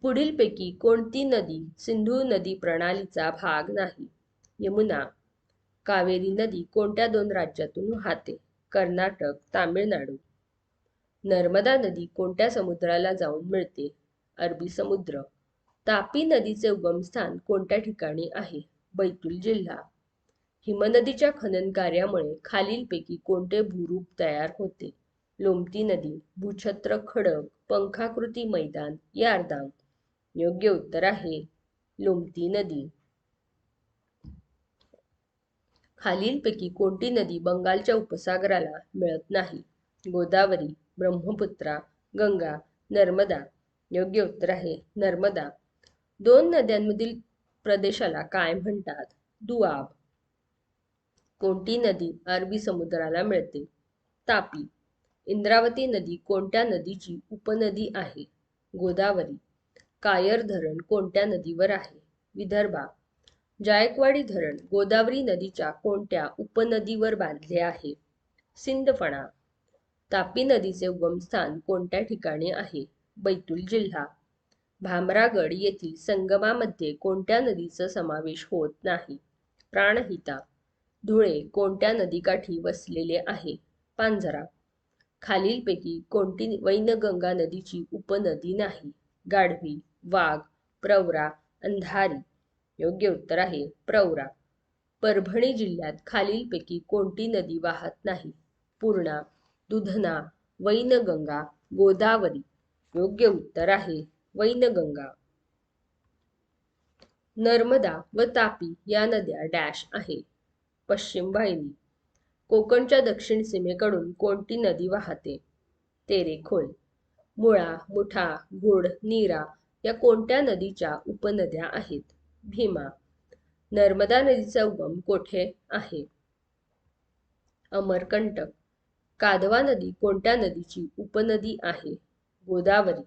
पुढीलपैकी कोणती नदी सिंधू नदी प्रणालीचा भाग नाही? यमुना. कावेरी नदी कोणत्या 2 राज्यातून वाहते? कर्नाटक, तामिळनाडू. नर्मदा नदी कोणत्या समुद्राला जाऊन मिळते? अरबी समुद्र. तापी नदीचे उगमस्थान कोणत्या ठिकाणी आहे? बैतूल जिल्हा. हिमनदीच्या खनन कार्यामुळे खालीलपैकी कोणते भूरूप तयार होते? लोमती नदी, भूछत्र खडक, पंखाकृती मैदान, यारदान. योग्य उत्तर आहे लोमती नदी. खालीलपैकी कोणती नदी बंगालच्या उपसागराला मिळत नाही? गोदावरी, ब्रह्मपुत्रा, गंगा, नर्मदा. योग्य उत्तर आहे नर्मदा. दोन नद्यांमधील प्रदेशाला काय म्हणतात? दुआब. कोणती नदी अरबी समुद्राला मिळते? तापी. इंद्रावती नदी कोणत्या नदीची उपनदी आहे? गोदावरी. कायर धरण कोणत्या नदीवर आहे? विदर्भा. जायकवाडी धरण गोदावरी नदीच्या कोणत्या उपनदीवर बांधले आहे? सिंदफणा. तापी नदीचे उगमस्थान कोणत्या ठिकाणी आहे? बैतूल जिल्हा. भामरागड येथील संगमामध्ये कोणत्या नदीचा समावेश होत नाही? प्राणहिता. धुळे कोणत्या नदीकाठी वसलेले आहे? पांझरा. खालीलपैकी कोणती वैनगंगा नदीची उपनदी नाही? गाढवी, वाघ, प्रवरा, अंधारी. योग्य उत्तर आहे प्रवरा. परभणी जिल्ह्यात खालीलपैकी कोणती नदी वाहत नाही? पूर्णा, दुधना, वैनगंगा, गोदावरी. योग्य उत्तर आहे वैनगंगा. नर्मदा व तापी या नद्या डॅश आहे? पश्चिम वाहिनी. कोकणच्या दक्षिण सीमेकडून कोणती नदी वाहते? तेरेखोल. मुळा, मुठा, गुड, नीरा या कोणत्या नदीच्या उपनद्या आहेत? भीमा. नर्मदा नदीचा उगम कोठे आहे? अमरकंटक. कादवा नदी कोणत्या नदीची उपनदी आहे? गोदावरी.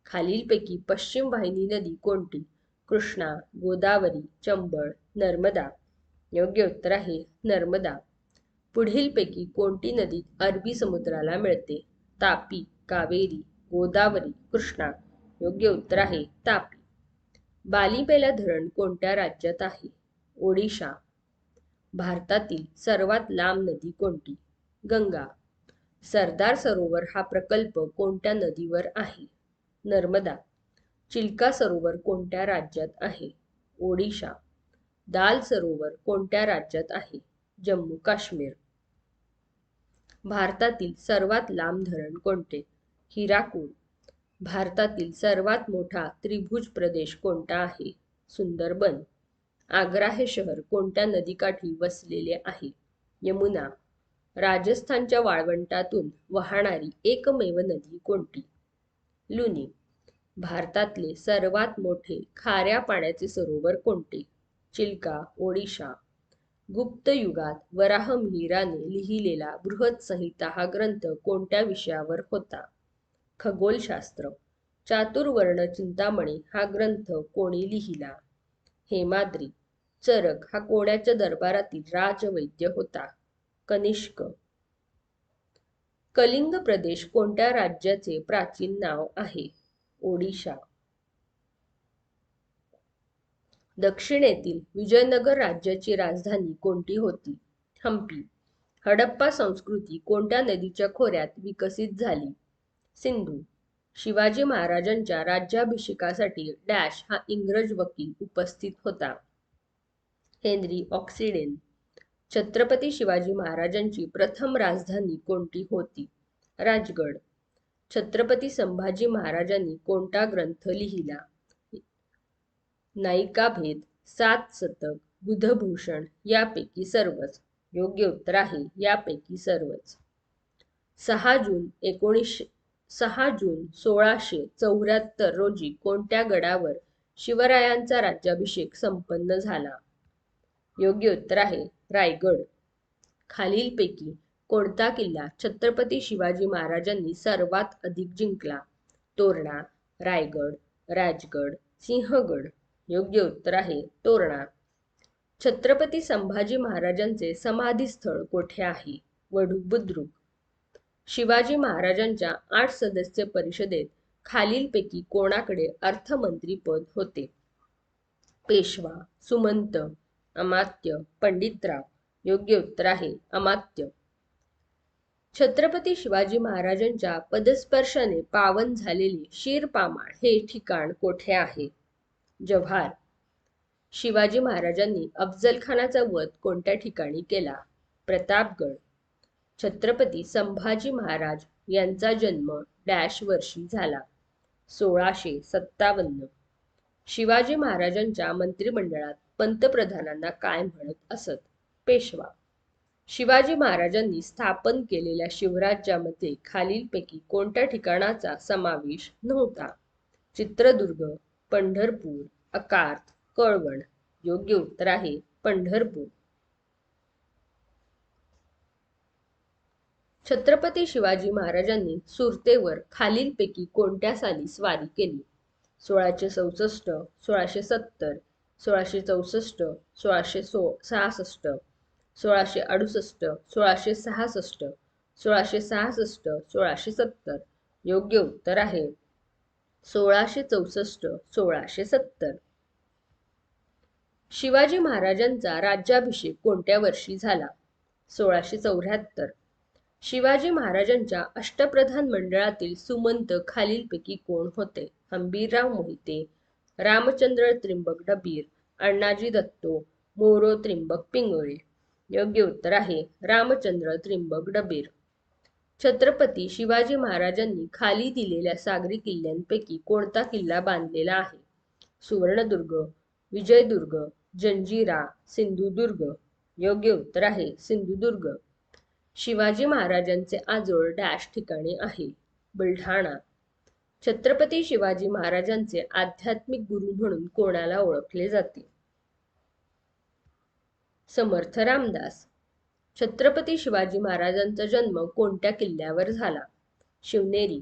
खालीलपैकी पश्चिम वाहिनी नदी कोणती? कृष्णा, गोदावरी, चंबळ, नर्मदा. योग्य उत्तर आहे नर्मदा. पुढीलपैकी कोणती नदी अरबी समुद्राला मिळते? तापी, कावेरी, गोदावरी, कृष्णा. योग्य उत्तर आहे तापी. बालीबेला धरण कोणत्या राज्यात आहे? ओडिशा. भारतातील सर्वात लांब नदी कोणती? गंगा. सरदार सरोवर हा प्रकल्प कोणत्या नदीवर आहे? नर्मदा. चिल्का सरोवर कोणत्या राज्यात आहे? ओडिशा. दाल सरोवर कोणत्या राज्यात आहे? जम्मू काश्मीर. भारतातील सर्वात लांब धरण कोणते? हिराकूड. भारतातील सर्वात मोठा त्रिभुज प्रदेश कोणता आहे? सुंदरबन. आग्रा हे शहर कोणत्या नदीकाठी वसलेले आहे? यमुना. राजस्थानच्या वाळवंटातून वाहणारी एकमेव नदी कोणती? लुनी. भारतातले सर्वात मोठे खाऱ्या पाण्याचे सरोवर कोणते? चिल्का, ओडिशा. गुप्त युगात वराहमिहिराने लिहिलेला बृहत्संहिता हा ग्रंथ कोणत्या विषयावर होता? खगोलशास्त्र. चातुर्वर्ण चिंतामणी हा ग्रंथ कोणी लिहिला? हेमाद्री. चरक हा कोणाच्या दरबारातील राजवैद्य होता? कनिष्क. कलिंग प्रदेश कोणत्या राज्याचे प्राचीन नाव आहे? ओडिशा. दक्षिणेतील विजयनगर राज्याची राजधानी कोणती होती? हम्पी. हडप्पा संस्कृती कोणत्या नदीच्या खोऱ्यात विकसित झाली? सिंधू. शिवाजी महाराजांच्या राज्याभिषेकासाठी डॅश हा इंग्रज वकील उपस्थित होता? हेनरी ऑक्सिडेन. छत्रपती शिवाजी महाराजांची प्रथम राजधानी कोणती होती? राजगड. छत्रपती संभाजी महाराजांनी कोणता ग्रंथ लिहिला? नायिकाभेद, सात शतक, बुधभूषण यापैकी सर्वच. योग्य उत्तर आहे यापैकी सर्वच. 6 जून 1674 रोजी कोणत्या गडावर शिवरायांचा राज्याभिषेक संपन्न झाला? योग्य उत्तर आहे रायगड. खालीलपैकी कोणता किल्ला छत्रपती शिवाजी महाराजांनी सर्वात अधिक जिंकला? तोरणा, रायगड, राजगड, सिंहगड. योग्य उत्तर आहे तोरणा. छत्रपती संभाजी महाराजांचे समाधीस्थळ कोठे आहे? वडू-बुद्रुक. शिवाजी महाराजांच्या 8 सदस्य परिषदेत खालीलपैकी कोणाकडे अर्थमंत्री पद होते? पेशवा, सुमंत, अमात्य, पंडितराव. योग्य उत्तर आहे अमात्य. छत्रपती शिवाजी महाराजांच्या पदस्पर्शाने पावन झालेले शिरपामाळ हे ठिकाण कोठे आहे? जव्हार. शिवाजी महाराजांनी अफजलखानाचा वध कोणत्या ठिकाणी केला? प्रतापगड. छत्रपती संभाजी महाराज यांचा जन्म डॅश वर्षी झाला? 1657. शिवाजी महाराजांच्या मंत्रिमंडळात पंतप्रधानांना काय म्हणत असत? पेशवा. शिवाजी महाराजांनी स्थापन केलेल्या शिवराज्यामध्ये खालीलपैकी कोणत्या ठिकाणाचा समावेश नव्हता? चित्रदुर्ग, पंढरपूर, अकार्थ, कळवण. योग्य उत्तर आहे पंढरपूर. छत्रपती शिवाजी महाराजांनी सुरतेवर खालीलपैकी कोणत्या साली स्वारी केली? 1664, 1670, 1664, 1666, 1668, 1666, 1666, 1670. योग्य उत्तर आहे 1664, 1670. शिवाजी महाराजांचा राज्याभिषेक कोणत्या वर्षी झाला? 1674. शिवाजी महाराजांच्या अष्टप्रधान मंडळातील सुमंत खालीलपैकी कोण होते? हंबीरराव मोहिते, रामचंद्र त्रिंबक डबीर, अण्णाजी दत्तो, मोरो त्रिंबक पिंगळे. योग्य उत्तर आहे रामचंद्र त्रिंबक डबीर. छत्रपती शिवाजी महाराजांनी खाली दिलेल्या सागरी किल्ल्यांपैकी कोणता किल्ला बांधलेला आहे? सुवर्णदुर्ग, विजयदुर्ग, जंजिरा, सिंधुदुर्ग. योग्य उत्तर आहे सिंधुदुर्ग. शिवाजी महाराजांचे आजोळ डॅश ठिकाणी आहे? बुलढाणा. छत्रपती शिवाजी महाराजांचे आध्यात्मिक गुरु म्हणून कोणाला ओळखले जाते? समर्थ रामदास. छत्रपती शिवाजी महाराजांचा जन्म कोणत्या किल्ल्यावर झाला? शिवनेरी.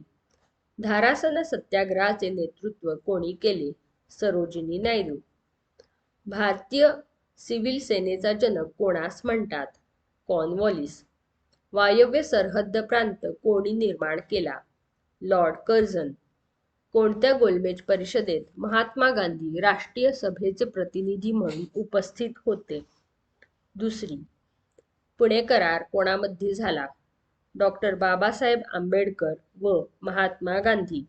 धारासन सत्याग्रहाचे नेतृत्व कोणी केले? सरोजिनी नायडू. भारतीय सिव्हिल सेनेचा जनक कोणास म्हणतात? कॉर्नवॉलिस. वायव्य सरहद्द प्रांत कोणी निर्माण केला? Lord Curzon. कोणत्या गोलमेज परिषदेत महात्मा गांधी राष्ट्रीय सभेचे प्रतिनिधी म्हणून उपस्थित होते? दुसरी. पुणे करार कोणामध्ये झाला? डॉक्टर बाबासाहेब आंबेडकर व महात्मा गांधी.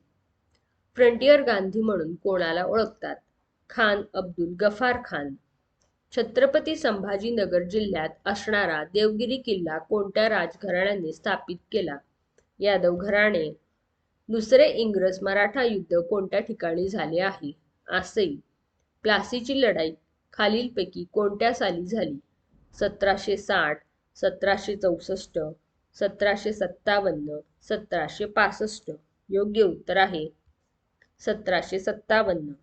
फ्रंटियर गांधी म्हणून कोणाला ओळखतात? खान अब्दुल गफार खान. छत्रपती संभाजीनगर जिल्ह्यात असणारा देवगिरी किल्ला कोणत्या राजघराण्याने स्थापित केला? यादव घराणे. दुसरे इंग्रज मराठा युद्ध कोणत्या ठिकाणी झाले आहे? आसई. प्लासीची लढाई खालीलपैकी कोणत्या साली झाली? 1760, 1764, 1757, 1765. योग्य उत्तर आहे 1757.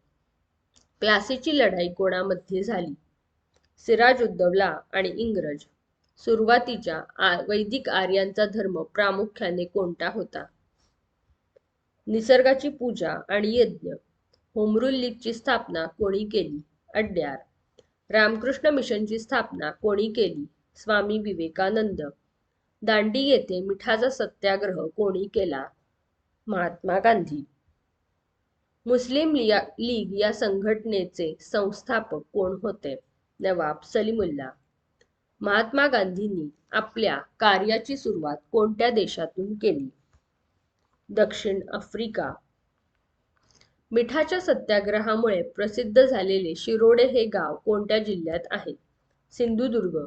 प्लासीची लढाई कोणामध्ये झाली? सिराजुद्दौला आणि इंग्रज. सुरुवातीच्या वैदिक आर्यांचा धर्म प्रामुख्याने कोणता होता? निसर्गाची पूजा आणि यज्ञ. होम रूल लीगची स्थापना कोणी केली? अड्यार. रामकृष्ण मिशनची स्थापना कोणी केली? स्वामी विवेकानंद. दांडी येथे मिठाचा सत्याग्रह कोणी केला? महात्मा गांधी. मुस्लिम लीग या संघटनेचे संस्थापक कोण होते? नवाब सलीमुल्ला. महात्मा गांधींनी आपल्या कार्याची सुरुवात कोणत्या देशातून केली? दक्षिण आफ्रिका. मिठाच्या सत्याग्रहामुळे प्रसिद्ध झालेले शिरोडे हे गाव कोणत्या जिल्ह्यात आहे? सिंधुदुर्ग.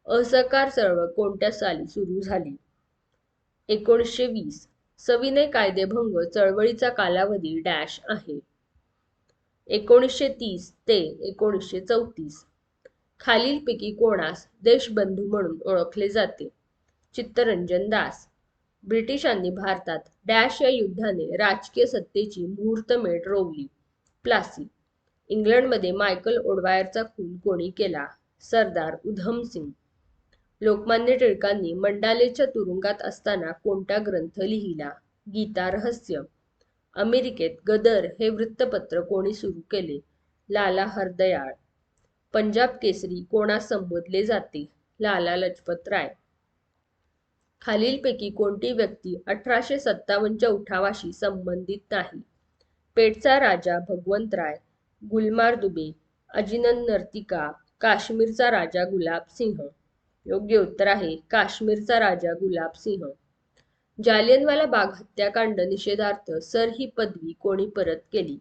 असहकार चळवळ कोणत्या साली सुरू झाली? 1920. सविनय कायदेभंग चळवळीचा कालावधी डॅश आहे? 1930 ते 1934. खालीलपैकी कोणास देशबंधू म्हणून ओळखले जाते? चित्तरंजन दास. ब्रिटिशांनी भारतात डॅश या युद्धाने राजकीय सत्तेची मुहूर्तमेढ रोवली? प्लासी. इंग्लंडमध्ये मायकल ओडवायरचा खून कोणी केला? सरदार उधम सिंग. लोकमान्य टिळकांनी मंडालेच्या तुरुंगात असताना कोणता ग्रंथ लिहिला? गीता रहस्य. अमेरिकेत गदर हे वृत्तपत्र कोणी सुरू केले? लाला हरदयाळ. पंजाब केसरी कोणास संबोधले जाते? लाला लजपत राय. खालीलपैकी कोणती व्यक्ती 1857च्या उठावाशी संबंधित नाही? पेठचा राजा भगवंतराय, गुलमार दुबे, अजिनन नर्तिका, काश्मीरचा राजा गुलाब सिंह. योग्य उत्तर आहे काश्मीरचा राजा गुलाब सिंह. जालियनवाला बाग हत्याकांड निषेधार्थ सर ही पदवी कोणी परत केली?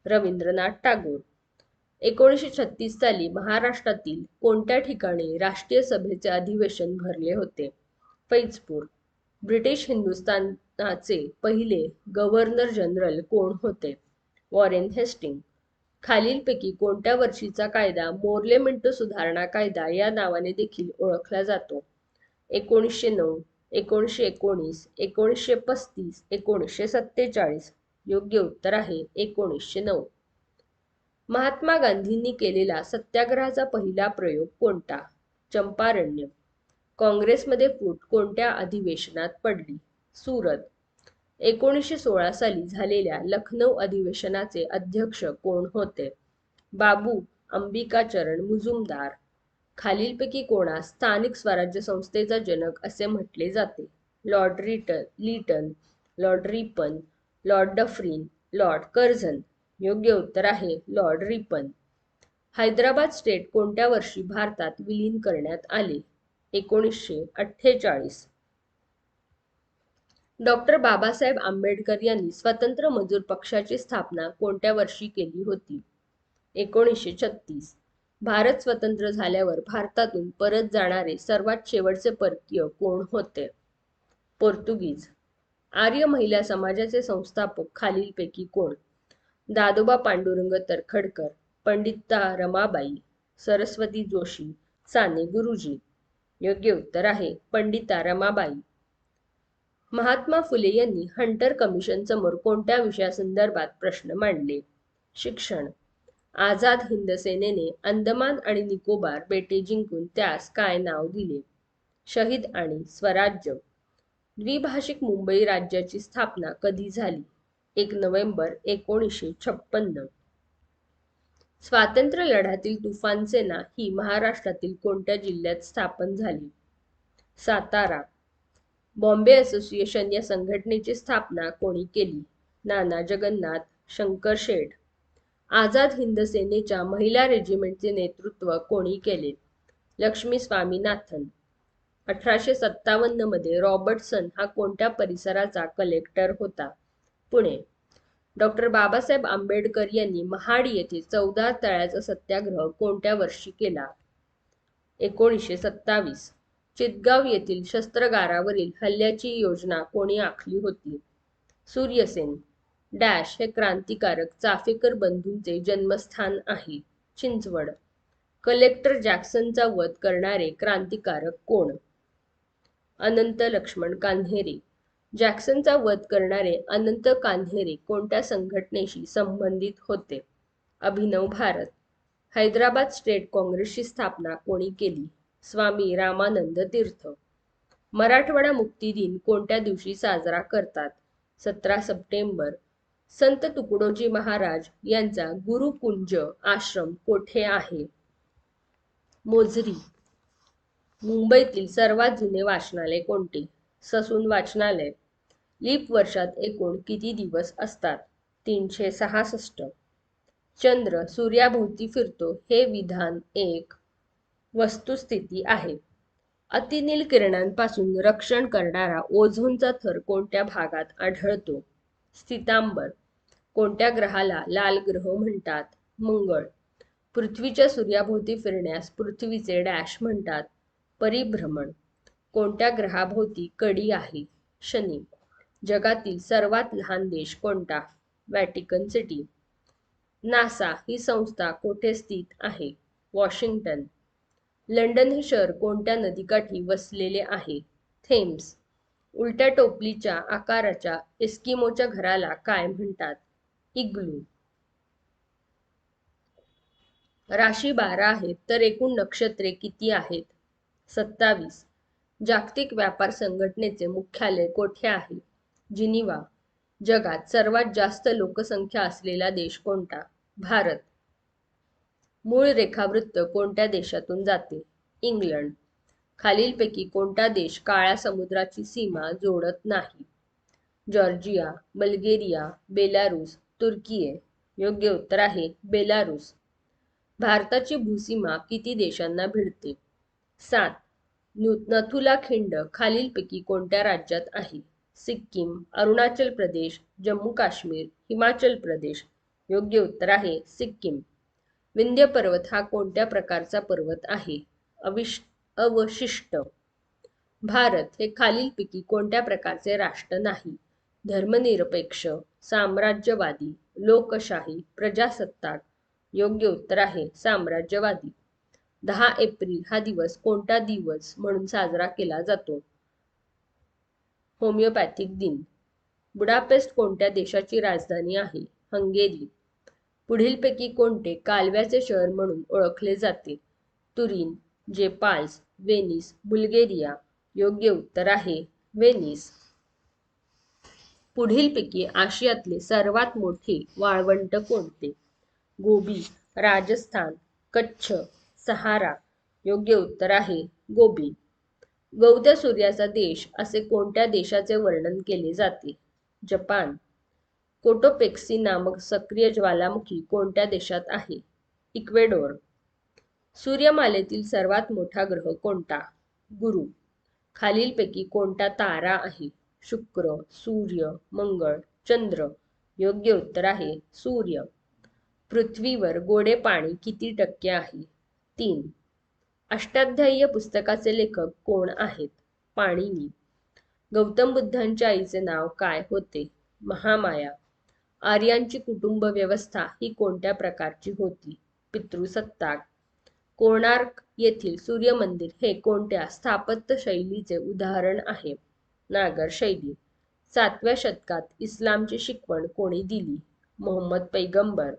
रवींद्रनाथ टागोर. 1936 साली महाराष्ट्रातील कोणत्या ठिकाणी राष्ट्रीय सभेचे अधिवेशन भरले होते? फैजपूर. ब्रिटिश हिंदुस्थानाचे पहिले गव्हर्नर जनरल कोण होते? Warren Hasting. खालीलपैकी कोणत्या वर्षीचा कायदा मोर्ले मिंटो सुधारणा कायदा या नावाने देखील ओळखला जातो? 1909, 1919, 1935, 1947. योग्य उत्तर आहे 1909. महात्मा गांधींनी केलेला सत्याग्रहाचा पहिला प्रयोग कोणता? चंपारण्य. काँग्रेसमध्ये फूट कोणत्या अधिवेशनात पडली? सुरत. 1916 साली झालेल्या लखनौ अधिवेशनाचे अध्यक्ष कोण होते? बाबू अंबिकाचरण मुजुमदार. खालीलपैकी कोणास स्थानिक स्वराज्य संस्थेचा जनक असे म्हटले जाते? Lord Lytton, Lord Ripon, Lord Dufferin, Lord Curzon. योग्य उत्तर आहे लॉर्ड रिपन. हैदराबाद स्टेट कोणत्या वर्षी भारतात विलीन करण्यात आले? 1948. डॉक्टर बाबासाहेब आंबेडकर यांनी स्वतंत्र मजूर पक्षाची स्थापना कोणत्या वर्षी केली होती? 1936. भारत स्वतंत्र झाल्यावर भारतातून परत जाणारे सर्वात शेवटचे परकीय कोण होते? पोर्तुगीज. आर्य महिला समाजाचे संस्थापक खालीलपैकी कोण? दादोबा पांडुरंग तरखडकर, पंडिता रमाबाई, सरस्वती जोशी, साने गुरुजी. योग्य उत्तर आहे पंडिता रमाबाई. महात्मा फुले यांनी हंटर कमिशन समोर कोणत्या विषयासंदर्भात प्रश्न मांडले? शिक्षण. आझाद हिंद सेनेने अंदमान आणि निकोबार बेटे जिंकून त्यास काय नाव दिले? शहीद आणि स्वराज्य. द्विभाषिक मुंबई राज्याची स्थापना कधी झाली? 1 नोव्हेंबर 1956. स्वातंत्र्य लढ्यातील तुफान सेना ही महाराष्ट्रातील कोणत्या जिल्ह्यात स्थापन झाली? सातारा. बॉम्बे असोसिएशन या संघटनेची स्थापना कोणी केली? नाना जगन्नाथ शंकरशेठ. आझाद हिंद सेनेच्या महिला रेजिमेंटचे नेतृत्व कोणी केले? लक्ष्मी स्वामीनाथन. 1857 मध्ये रॉबर्टसन हा कोणत्या परिसराचा कलेक्टर होता? पुणे. डॉक्टर बाबासाहेब आंबेडकर यांनी महाड येथे 14 तळ्याचा सत्याग्रह कोणत्या वर्षी केला? 1927. चितगाव येथील शस्त्रागारावरील हल्ल्याची योजना कोणी आखली होती? सूर्यसेन. डॅश हे क्रांतिकारक चाफेकर बंधूंचे जन्मस्थान आहे? चिंचवड. कलेक्टर जॅक्सनचा वध करणारे क्रांतिकारक कोण? अनंत लक्ष्मण कान्हेरे. जॅक्सनचा वध करणारे अनंत कान्हेरे कोणत्या संघटनेशी संबंधित होते? अभिनव भारत. हैदराबाद स्टेट काँग्रेसची स्थापना कोणी केली? स्वामी रामानंद तीर्थ. मराठवाडा मुक्ती दिन कोणत्या दिवशी साजरा करतात? 17 सप्टेंबर. संत तुकडोजी महाराज यांचा गुरुकुंज आश्रम कोठे आहे? मोझरी. मुंबईतील सर्वात जुने वाचनालय कोणते? ससून वाचनालय. लीप वर्षात एकूण किती दिवस असतात? 366. चंद्र सूर्याभोवती फिरतो हे विधान एक वस्तुस्थिती आहे. अतिनील किरणांपासून रक्षण करणारा ओझोनचा थर कोणत्या भागात आढळतो? स्थितांबर. कोणत्या ग्रहाला लाल ग्रह म्हणतात? मंगळ. पृथ्वीच्या सूर्याभोवती फिरण्यास पृथ्वीचे डॅश म्हणतात? परिभ्रमण. कोणत्या ग्रहाभोवती कडी आहे? शनी. जगातील सर्वात लहान देश कोणता? Vatican city. नासा ही संस्था कोठे स्थित आहे? वॉशिंग्टन. लंडन हे शहर कोणत्या नदीकाठी वसलेले आहे? थेम्स. उलट्या टोपलीच्या आकाराच्या एस्किमोच्या घराला काय म्हणतात? इग्लू. राशी 12 आहेत तर एकूण नक्षत्रे किती आहेत? 27. जागतिक व्यापार संघटनेचे मुख्यालय कोठे आहे? जिनिव्हा. जगात सर्वात जास्त लोकसंख्या असलेला देश कोणता? भारत. मूळ रेखावृत्त कोणत्या देशातून जाते? इंग्लंड. खालीलपैकी कोणता देश काळ्या समुद्राची सीमा जोडत नाही? Georgia, Bulgaria, Belarus, Turkiye. योग्य उत्तर आहे बेलारूस. भारताची भूसीमा किती देशांना भिडते? 7. नथुला खिंड खालीलपैकी कोणत्या राज्यात आहे? सिक्कीम, अरुणाचल प्रदेश, जम्मू काश्मीर, हिमाचल प्रदेश. योग्य उत्तर आहे सिक्कीम. विंध्य पर्वत हा कोणत्या प्रकारचा पर्वत आहे? अवशिष्ट. भारत हे खालीलपैकी कोणत्या प्रकारचे राष्ट्र नाही? धर्मनिरपेक्ष, साम्राज्यवादी, लोकशाही, प्रजासत्ताक, योग्य उत्तर आहे साम्राज्यवादी. 10 एप्रिल हा दिवस कोणता दिवस म्हणून साजरा केला जातो? होमिओपॅथिक दिन. बुडापेस्ट कोणत्या देशाची राजधानी आहे? हंगेरी. पुढीलपैकी कोणते कालव्याचे शहर म्हणून ओळखले जाते? तुरीन, जेपाल्स, वेनिस, बुल्गेरिया. योग्य उत्तर आहे वेनिस. पुढीलपैकी आशियातले सर्वात मोठे वाळवंट कोणते? गोबी, राजस्थान, कच्छ, सहारा. योग्य उत्तर आहे गोबी. गौत्या सूर्याचा देश असे कोणत्या देशाचे वर्णन केले जाते? जपान. कोटोपेक्सी नामक सक्रिय ज्वालामुखी कोणत्या देशात आहे? इक्वेडोर. सूर्यमालेतील सर्वात मोठा ग्रह कोणता? गुरु. खालीलपैकी कोणता तारा आहे? शुक्र, सूर्य, मंगळ, चंद्र. योग्य उत्तर आहे सूर्य. पृथ्वीवर गोडे पाणी किती टक्के आहे? 3. अष्टाध्यायी पुस्तकाचे लेखक कोण आहेत? पाणिनी. गौतम बुद्धांच्या आईचे नाव काय होते? महामाया. आर्यांची कुटुंब व्यवस्था ही कोणत्या प्रकारची होती? पितृसत्ताक. कोणार्क येथील सूर्य मंदिर हे कोणत्या स्थापत्य शैलीचे उदाहरण आहे? नागर शैली. 7व्या शतकात इस्लामची शिकवण कोणी दिली? मोहम्मद पैगंबर.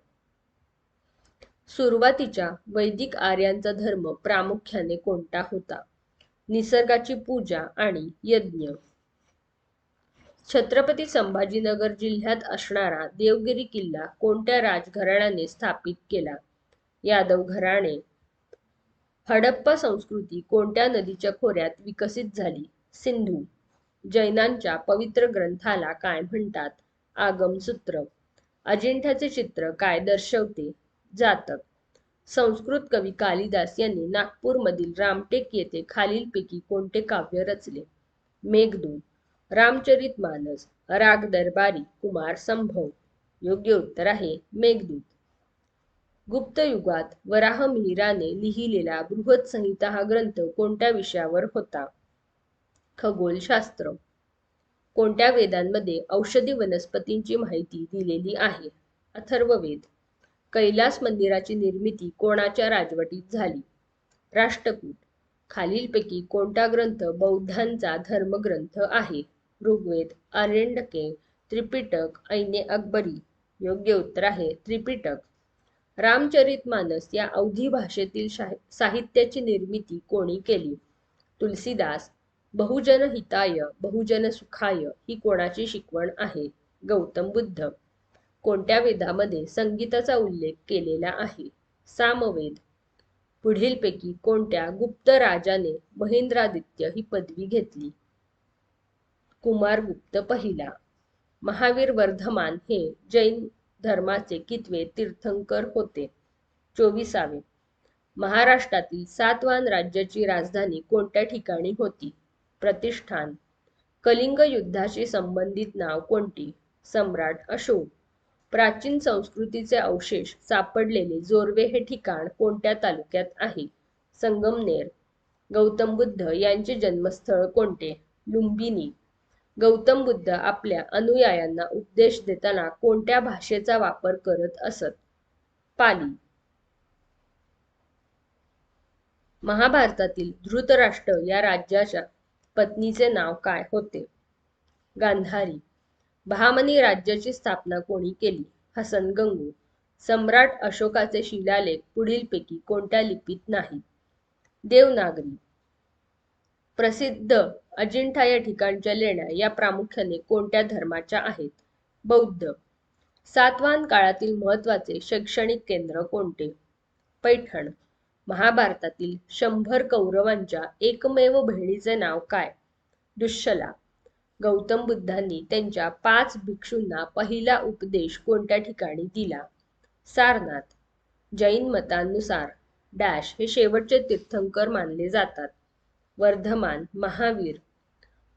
सुरुवातीच्या वैदिक आर्यांचा धर्म प्रामुख्याने कोणता होता? निसर्गाची पूजा आणि यज्ञ. छत्रपती संभाजीनगर जिल्ह्यात असणारा देवगिरी किल्ला कोणत्या राजघराण्याने स्थापित केला? यादव घराणे. हडप्पा संस्कृती कोणत्या नदीच्या खोऱ्यात विकसित झाली? सिंधू. जैनांच्या पवित्र ग्रंथाला काय म्हणतात? आगमसूत्र. अजिंठ्याचे चित्र काय दर्शवते? जातक. संस्कृत कवी कालिदास यांनी नागपूरमधील रामटेक येथे खालीलपैकी कोणते काव्य रचले? मेघदूत. रामचरितमानस. राग दरबारी. कुमार संभव. योग्य उत्तर आहे मेघदूत. गुप्त युगात वराह मिहिराने लिहिलेला बृहत्संहिता हा ग्रंथ कोणत्या विषयावर होता? खगोलशास्त्र. कोणत्या वेदांमध्ये औषधी वनस्पतींची माहिती दिलेली आहे? अथर्ववेद. कैलास मंदिराची निर्मिती कोणाच्या राजवटीत झाली? राष्ट्रकूट. खालीलपैकी कोणता ग्रंथ बौद्धांचा धर्मग्रंथ आहे? ऋग्वेद, आरण्यके, त्रिपिटक, ऐने अकबरी. योग्य उत्तर आहे त्रिपिटक. रामचरितमानस या अवधी भाषेतील साहित्याची निर्मिती कोणी केली? तुलसीदास. बहुजन हिताय बहुजन सुखाय ही कोणाची शिकवण आहे? गौतम बुद्ध. कोणत्या वेदामध्ये संगीताचा उल्लेख केलेला आहे? सामवेद. पुढीलपैकी कोणत्या गुप्त राजाने महेंद्रादित्य ही पदवी घेतली? कुमारगुप्त पहिला. महावीर वर्धमान हे जैन धर्माचे कितवे तीर्थंकर होते? 24वे. महाराष्ट्रातील सातवाहन राज्याची राजधानी कोणत्या ठिकाणी होती? प्रतिष्ठान. कलिंग युद्धाशी संबंधित नाव कोणती? सम्राट अशोक. प्राचीन संस्कृतीचे अवशेष सापडलेले जोर्वे हे ठिकाण कोणत्या तालुक्यात आहे? संगमनेर. गौतम बुद्ध यांचे जन्मस्थळ कोणते? लुंबिनी. गौतम बुद्ध आपल्या अनुयायांना उपदेश देताना कोणत्या भाषेचा वापर करत असत? पाली. महाभारतातील धृतराष्ट्र या राज्याच्या पत्नीचे नाव काय होते? गांधारी. बहामनी राज्याची स्थापना कोणी केली? हसन गंगू. सम्राट अशोकाचे शिलालेख पुढीलपैकी कोणत्या लिपीत नाहीत? देवनागरी. प्रसिद्ध अजिंठा या ठिकाणच्या लेण्या या प्रामुख्याने कोणत्या धर्माच्या आहेत? बौद्ध. सातवाहन काळातील महत्त्वाचे शैक्षणिक केंद्र कोणते? पैठण. महाभारतातील 100 कौरवांच्या एकमेव बहिणीचे नाव काय? दुःशला. गौतम बुद्धांनी त्यांच्या 5 भिक्षूंना पहिला उपदेश कोणत्या ठिकाणी दिला? सारनाथ. जैन मतानुसार डॅश हे शेवटचे तीर्थंकर मानले जातात? वर्धमान, महावीर.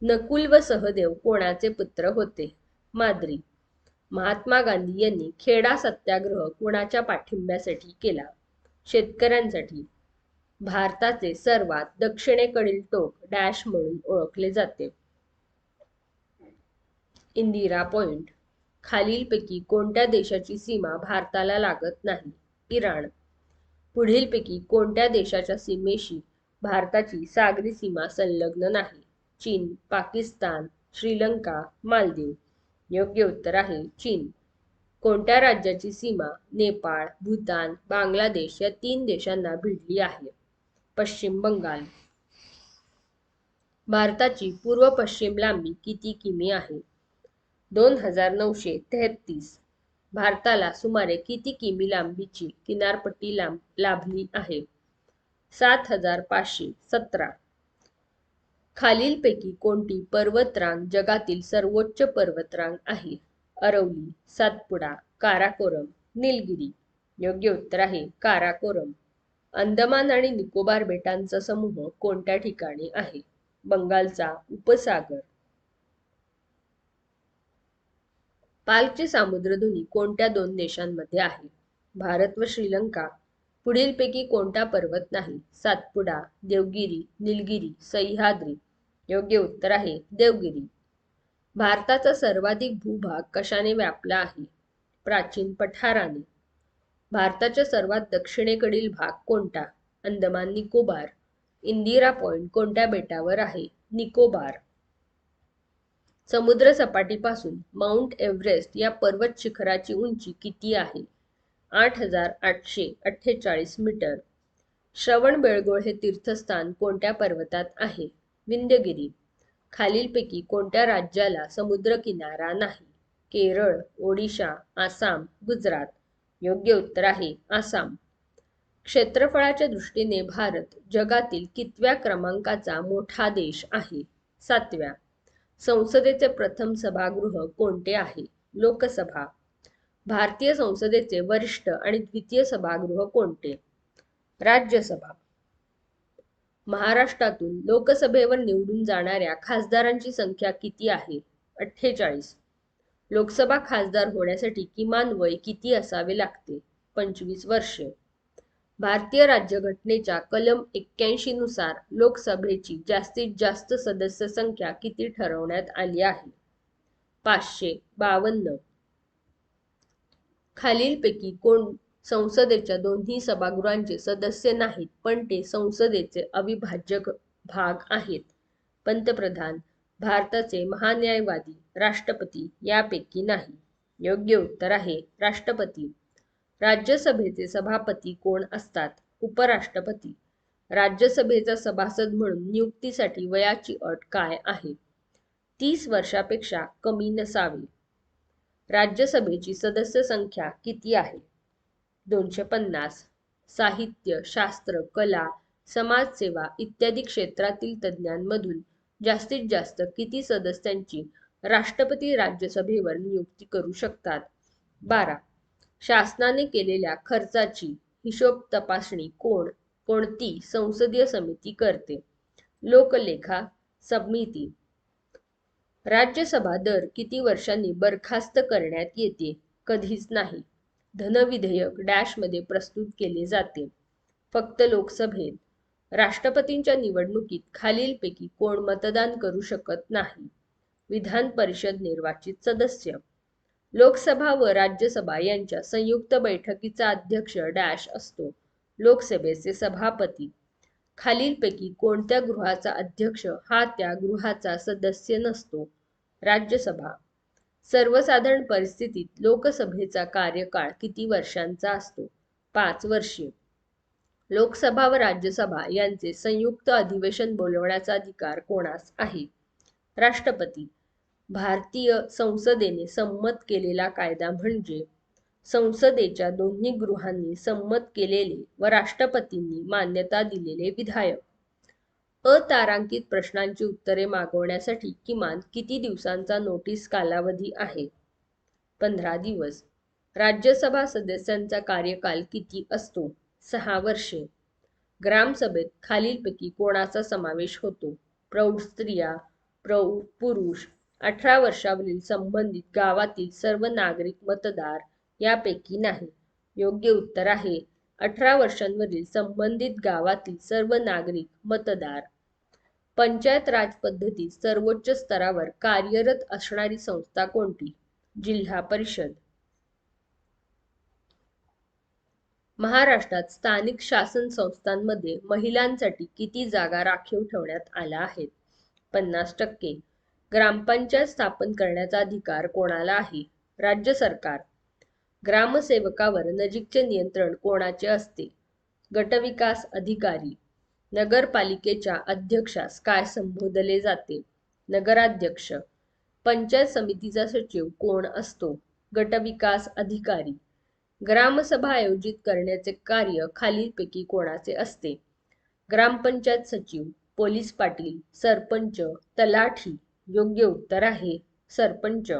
नकुल व सहदेव कोणाचे पुत्र होते? माद्री. महात्मा गांधी यांनी खेडा सत्याग्रह कोणाच्या पाठिंब्यासाठी केला? शेतकऱ्यांसाठी. भारताचे सर्वात दक्षिणेकडील टोक डॅश म्हणून ओळखले जाते? इंदिरा पॉइंट. खालीलपैकी कोणत्या देशाची सीमा भारताला लागत नाही? इराण. पुढीलपैकी कोणत्या देशाच्या सीमेशी भारताची सागरी सीमा संलग्न नाही? चीन, पाकिस्तान, श्रीलंका, मालदीव. योग्य उत्तर आहे चीन. कोणत्या राज्याची सीमा नेपाळ, भूतान, बांगलादेश या 3 देशांना भिडली आहे? पश्चिम बंगाल. भारताची पूर्व पश्चिम लांबी किती किमी आहे? 2933. भारताला सुमारे किती किमी लांबीची किनारपट्टी लाभली आहे? 7517. खालीलपैकी कोणती पर्वतरांग जगातील सर्वोच्च पर्वतरांग आहे? अरवली, सातपुडा, काराकोरम, निलगिरी. योग्य उत्तर आहे काराकोरम. अंदमान आणि निकोबार बेटांचा समूह कोणत्या ठिकाणी आहे? बंगालचा उपसागर. पालची सामुद्रधुनी कोणत्या 2 देशांमध्ये आहे? भारत व श्रीलंका. पुढीलपैकी कोणता पर्वत नाही? सातपुडा, देवगिरी, निलगिरी, सह्याद्री. योग्य उत्तर आहे देवगिरी. भारताचा सर्वाधिक भूभाग कशाने व्यापला आहे? प्राचीन पठाराने. भारताच्या सर्वात दक्षिणेकडील भाग कोणता? अंदमान निकोबार. इंदिरा पॉइंट कोणत्या बेटावर आहे? निकोबार. समुद्र सपाटीपासून माउंट एव्हरेस्ट या पर्वत शिखराची उंची किती आहे? 8848 मीटर. श्रवणबेळगोळ हे तीर्थस्थान कोणत्या पर्वतात आहे? विंध्यगिरी. खालीलपैकी कोणत्या राज्याला समुद्रकिनारा नाही? केरळ, ओडिशा, आसाम, गुजरात. योग्य उत्तर आहे आसाम. क्षेत्रफळाच्या दृष्टीने भारत जगातील कितव्या क्रमांकाचा मोठा देश आहे? 7व्या. संसदेचे प्रथम सभागृह कोणते आहे? लोकसभा. भारतीय संसदेचे वरिष्ठ आणि द्वितीय सभागृह कोणते? राज्यसभा. महाराष्ट्रातून लोकसभेवर निवडून जाणाऱ्या खासदारांची संख्या किती आहे? 48. लोकसभा खासदार होण्यासाठी किमान वय किती असावे लागते? 25 वर्षे. भारतीय राज्यघटनेच्या कलम 81 नुसार लोकसभेची जास्तीत जास्त सदस्य संख्या किती ठरवण्यात आली आहे? 552. खालीलपैकी कोण संसदेच्या दोन्ही सभागृहांचे सदस्य नाहीत पण ते संसदेचे अविभाज्य भाग आहेत? पंतप्रधान, भारताचे महान्यायवादी, राष्ट्रपती यापैकी नाही. योग्य उत्तर आहे राष्ट्रपती. राज्यसभेचे सभापती कोण असतात? उपराष्ट्रपती. राज्यसभेचा सभासद म्हणून नियुक्तीसाठी वयाची अट काय आहे? 30 वर्षापेक्षा कमी नसावी. राज्यसभेची सदस्य संख्या किती आहे? 250. साहित्य, शास्त्र, कला, समाजसेवा इत्यादी क्षेत्रातील तज्ज्ञांमधून जास्तीत जास्त किती सदस्यांची राष्ट्रपती राज्यसभेवर नियुक्ती करू शकतात? 12. शासनाने केलेल्या खर्चाची हिशोब तपासणी कोणती संसदीय समिती करते? लोकलेखा समिती. राज्यसभा दर किती वर्षांनी बरखास्त करण्यात येते? कधीच नाही. धनविधेयक डॅशमध्ये प्रस्तुत केले जाते? फक्त लोकसभेत. राष्ट्रपतींच्या निवडणुकीत खालीलपैकी कोण मतदान करू शकत नाही? विधान परिषद निर्वाचित सदस्य. लोकसभा व राज्यसभा यांच्या संयुक्त बैठकीचा अध्यक्ष डॅश असतो? लोकसभेचे सभापती. खालीलपैकी कोणत्या गृहाचा अध्यक्ष हा त्या गृहाचा सदस्य नसतो? राज्यसभा. सर्वसाधारण परिस्थितीत लोकसभेचा कार्यकाळ किती वर्षांचा असतो? 5 वर्षे. लोकसभा व राज्यसभा यांचे संयुक्त अधिवेशन बोलवण्याचा अधिकार कोणास आहे? राष्ट्रपती. भारतीय संसदेने संमत केलेला कायदा म्हणजे संसदेच्या दोन्ही गृहांनी संमत केलेले व राष्ट्रपतींनी मान्यता दिलेले विधायक. अतारांकित प्रश्नांची उत्तरे मागवण्यासाठी किमान किती दिवसांचा नोटीस कालावधी आहे? 15 दिवस. राज्यसभा सदस्यांचा कार्यकाल किती असतो? 6 वर्षे. ग्रामसभेत खालीलपैकी कोणाचा समावेश होतो? प्रौढ स्त्रिया, प्रौढ पुरुष, 18 वर्षावरील संबंधित गावातील सर्व नागरिक मतदार यापैकी नाही. योग्य उत्तर आहे 18 वर्षांवरील संबंधित गावातील सर्व नागरिक मतदार. पंचायत राज पद्धतीत सर्वोच्च स्तरावर कार्यरत असणारी संस्था कोणती? जिल्हा परिषद. महाराष्ट्रात स्थानिक शासन संस्थांमध्ये महिलांसाठी किती जागा राखीव ठेवण्यात आल्या आहेत? 50%. ग्रामपंचायत स्थापन करण्याचा अधिकार कोणाला आहे? राज्य सरकार. ग्रामसेवकावर नजीकचे नियंत्रण कोणाचे असते? गटविकास अधिकारी. नगरपालिकेच्या अध्यक्षास काय संबोधले जाते? नगराध्यक्ष. पंचायत समितीचा सचिव कोण असतो? गटविकास अधिकारी. ग्रामसभा आयोजित करण्याचे कार्य खालीलपैकी कोणाचे असते? ग्रामपंचायत सचिव, पोलीस पाटील, सरपंच, तलाठी. योग्य उत्तर आहे सरपंच.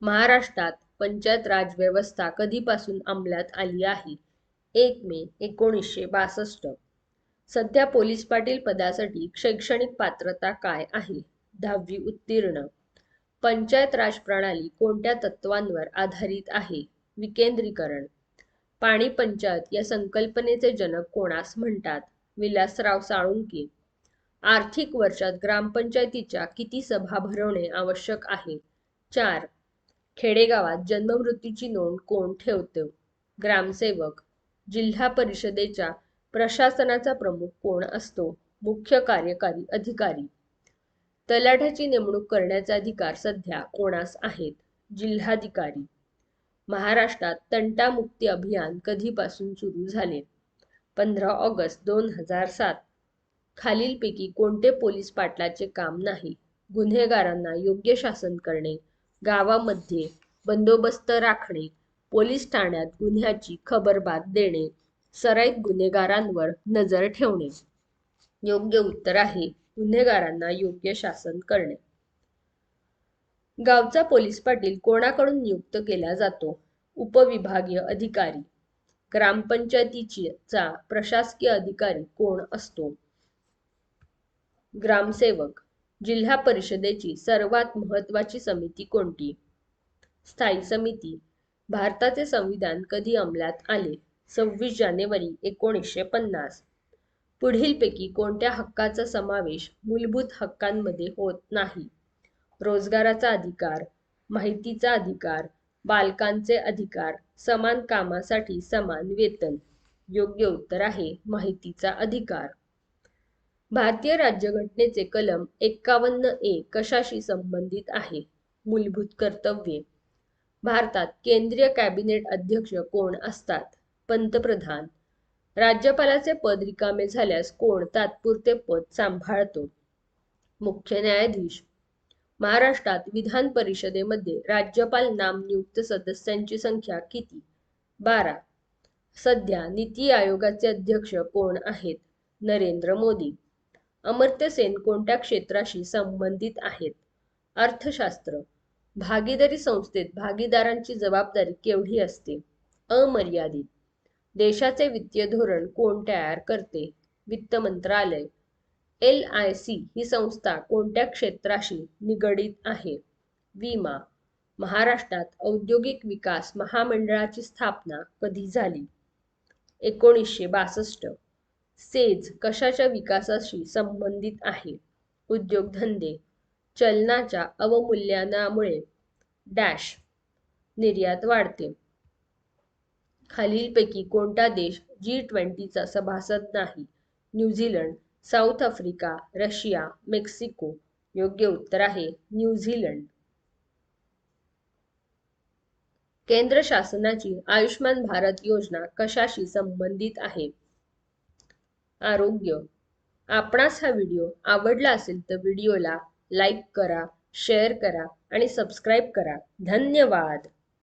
महाराष्ट्रात पंचायत राज व्यवस्था कधीपासून अंमलात आली आहे? 1 मे 1962. सध्या पोलीस पाटील पदासाठी शैक्षणिक पात्रता काय आहे? 10वी उत्तीर्ण. पंचायत राज प्रणाली कोणत्या तत्वांवर आधारित आहे? विकेंद्रीकरण. पाणी पंचायत या संकल्पनेचे जनक कोणास म्हणतात? विलासराव साळुंखे. आर्थिक वर्षात ग्रामपंचायतीच्या किती सभा भरवणे आवश्यक आहे? 4. खेडेगावात जन्ममृत्यूची नोंद कोण ठेवतो? ग्रामसेवक. जिल्हा परिषदेच्या प्रशासनाचा प्रमुख कोण असतो? मुख्य कार्यकारी अधिकारी. तलाठ्याची नेमणूक करण्याचे अधिकार सध्या कोणास आहेत? जिल्हाधिकारी. महाराष्ट्रात तंटामुक्ती अभियान कधीपासून सुरू झाले? 15 ऑगस्ट 2007. खालीलपैकी कोणते पोलीस पाटलाचे काम नाही? गुन्हेगारांना योग्य शासन करणे, गावामध्ये बंदोबस्त राखणे, पोलीस ठाण्यात गुन्ह्याची खबरबात देणे, सराईत गुन्हेगारांवर नजर ठेवणे. योग्य उत्तर आहे गुन्हेगारांना योग्य शासन करणे. गावचा पोलीस पाटील कोणाकडून नियुक्त केला जातो? उपविभागीय अधिकारी. ग्रामपंचायतीचा प्रशासकीय अधिकारी कोण असतो? ग्रामसेवक. जिल्हा परिषदेची सर्वात महत्त्वाची समिती कोणती? स्थायी समिती. भारताचे संविधान कधी अंमलात आले? 26 जानेवारी 1950. पुढीलपैकी कोणत्या हक्काचा समावेश मूलभूत हक्कांमध्ये होत नाही? रोजगाराचा अधिकार, माहितीचा अधिकार, बालकांचे अधिकार, समान कामासाठी समान वेतन. योग्य उत्तर आहे माहितीचा अधिकार. भारतीय राज्यघटनेचे कलम 51A कशाशी संबंधित आहे? मूलभूत कर्तव्ये. भारतात केंद्रीय कॅबिनेट अध्यक्ष कोण असतात? पंतप्रधान. राज्यपालाचे पद रिकामे झाल्यास कोण तात्पुरते पद सांभाळतो? मुख्य न्यायाधीश. महाराष्ट्रात विधान परिषदेमध्ये राज्यपाल नामनियुक्त सदस्यांची संख्या किती? 12. सध्या नीती आयोगाचे अध्यक्ष कोण आहेत? नरेंद्र मोदी. अमर्त्य सेन कोणत्या क्षेत्राशी संबंधित आहेत? अर्थशास्त्र. भागीदारी संस्थेत भागीदारांची जबाबदारी केवढी असते? अमर्यादित. देशाचे वित्तीय धोरण कोण तयार करते? वित्त मंत्रालय. LIC ही संस्था कोणत्या क्षेत्राशी निगडीत आहे? विमा. महाराष्ट्रात औद्योगिक विकास महामंडळाची स्थापना कधी झाली? 1962. सेज कशाच्या विकासाशी संबंधित आहे? उद्योगधंदे. चलनाच्या अवमूल्यनामुळे डॅश निर्यात वाढते. खालीलपैकी कोणता देश G20चा सभासद नाही? New Zealand, south Africa, Russia, Mexico. योग्य उत्तर आहे न्यूझीलंड. केंद्र शासनाची आयुष्मान भारत योजना कशाशी संबंधित आहे? आरोग्य. आपणास हा व्हिडिओ आवडला असेल तर व्हिडिओला लाईक करा, शेअर करा आणि सबस्क्राईब करा. धन्यवाद.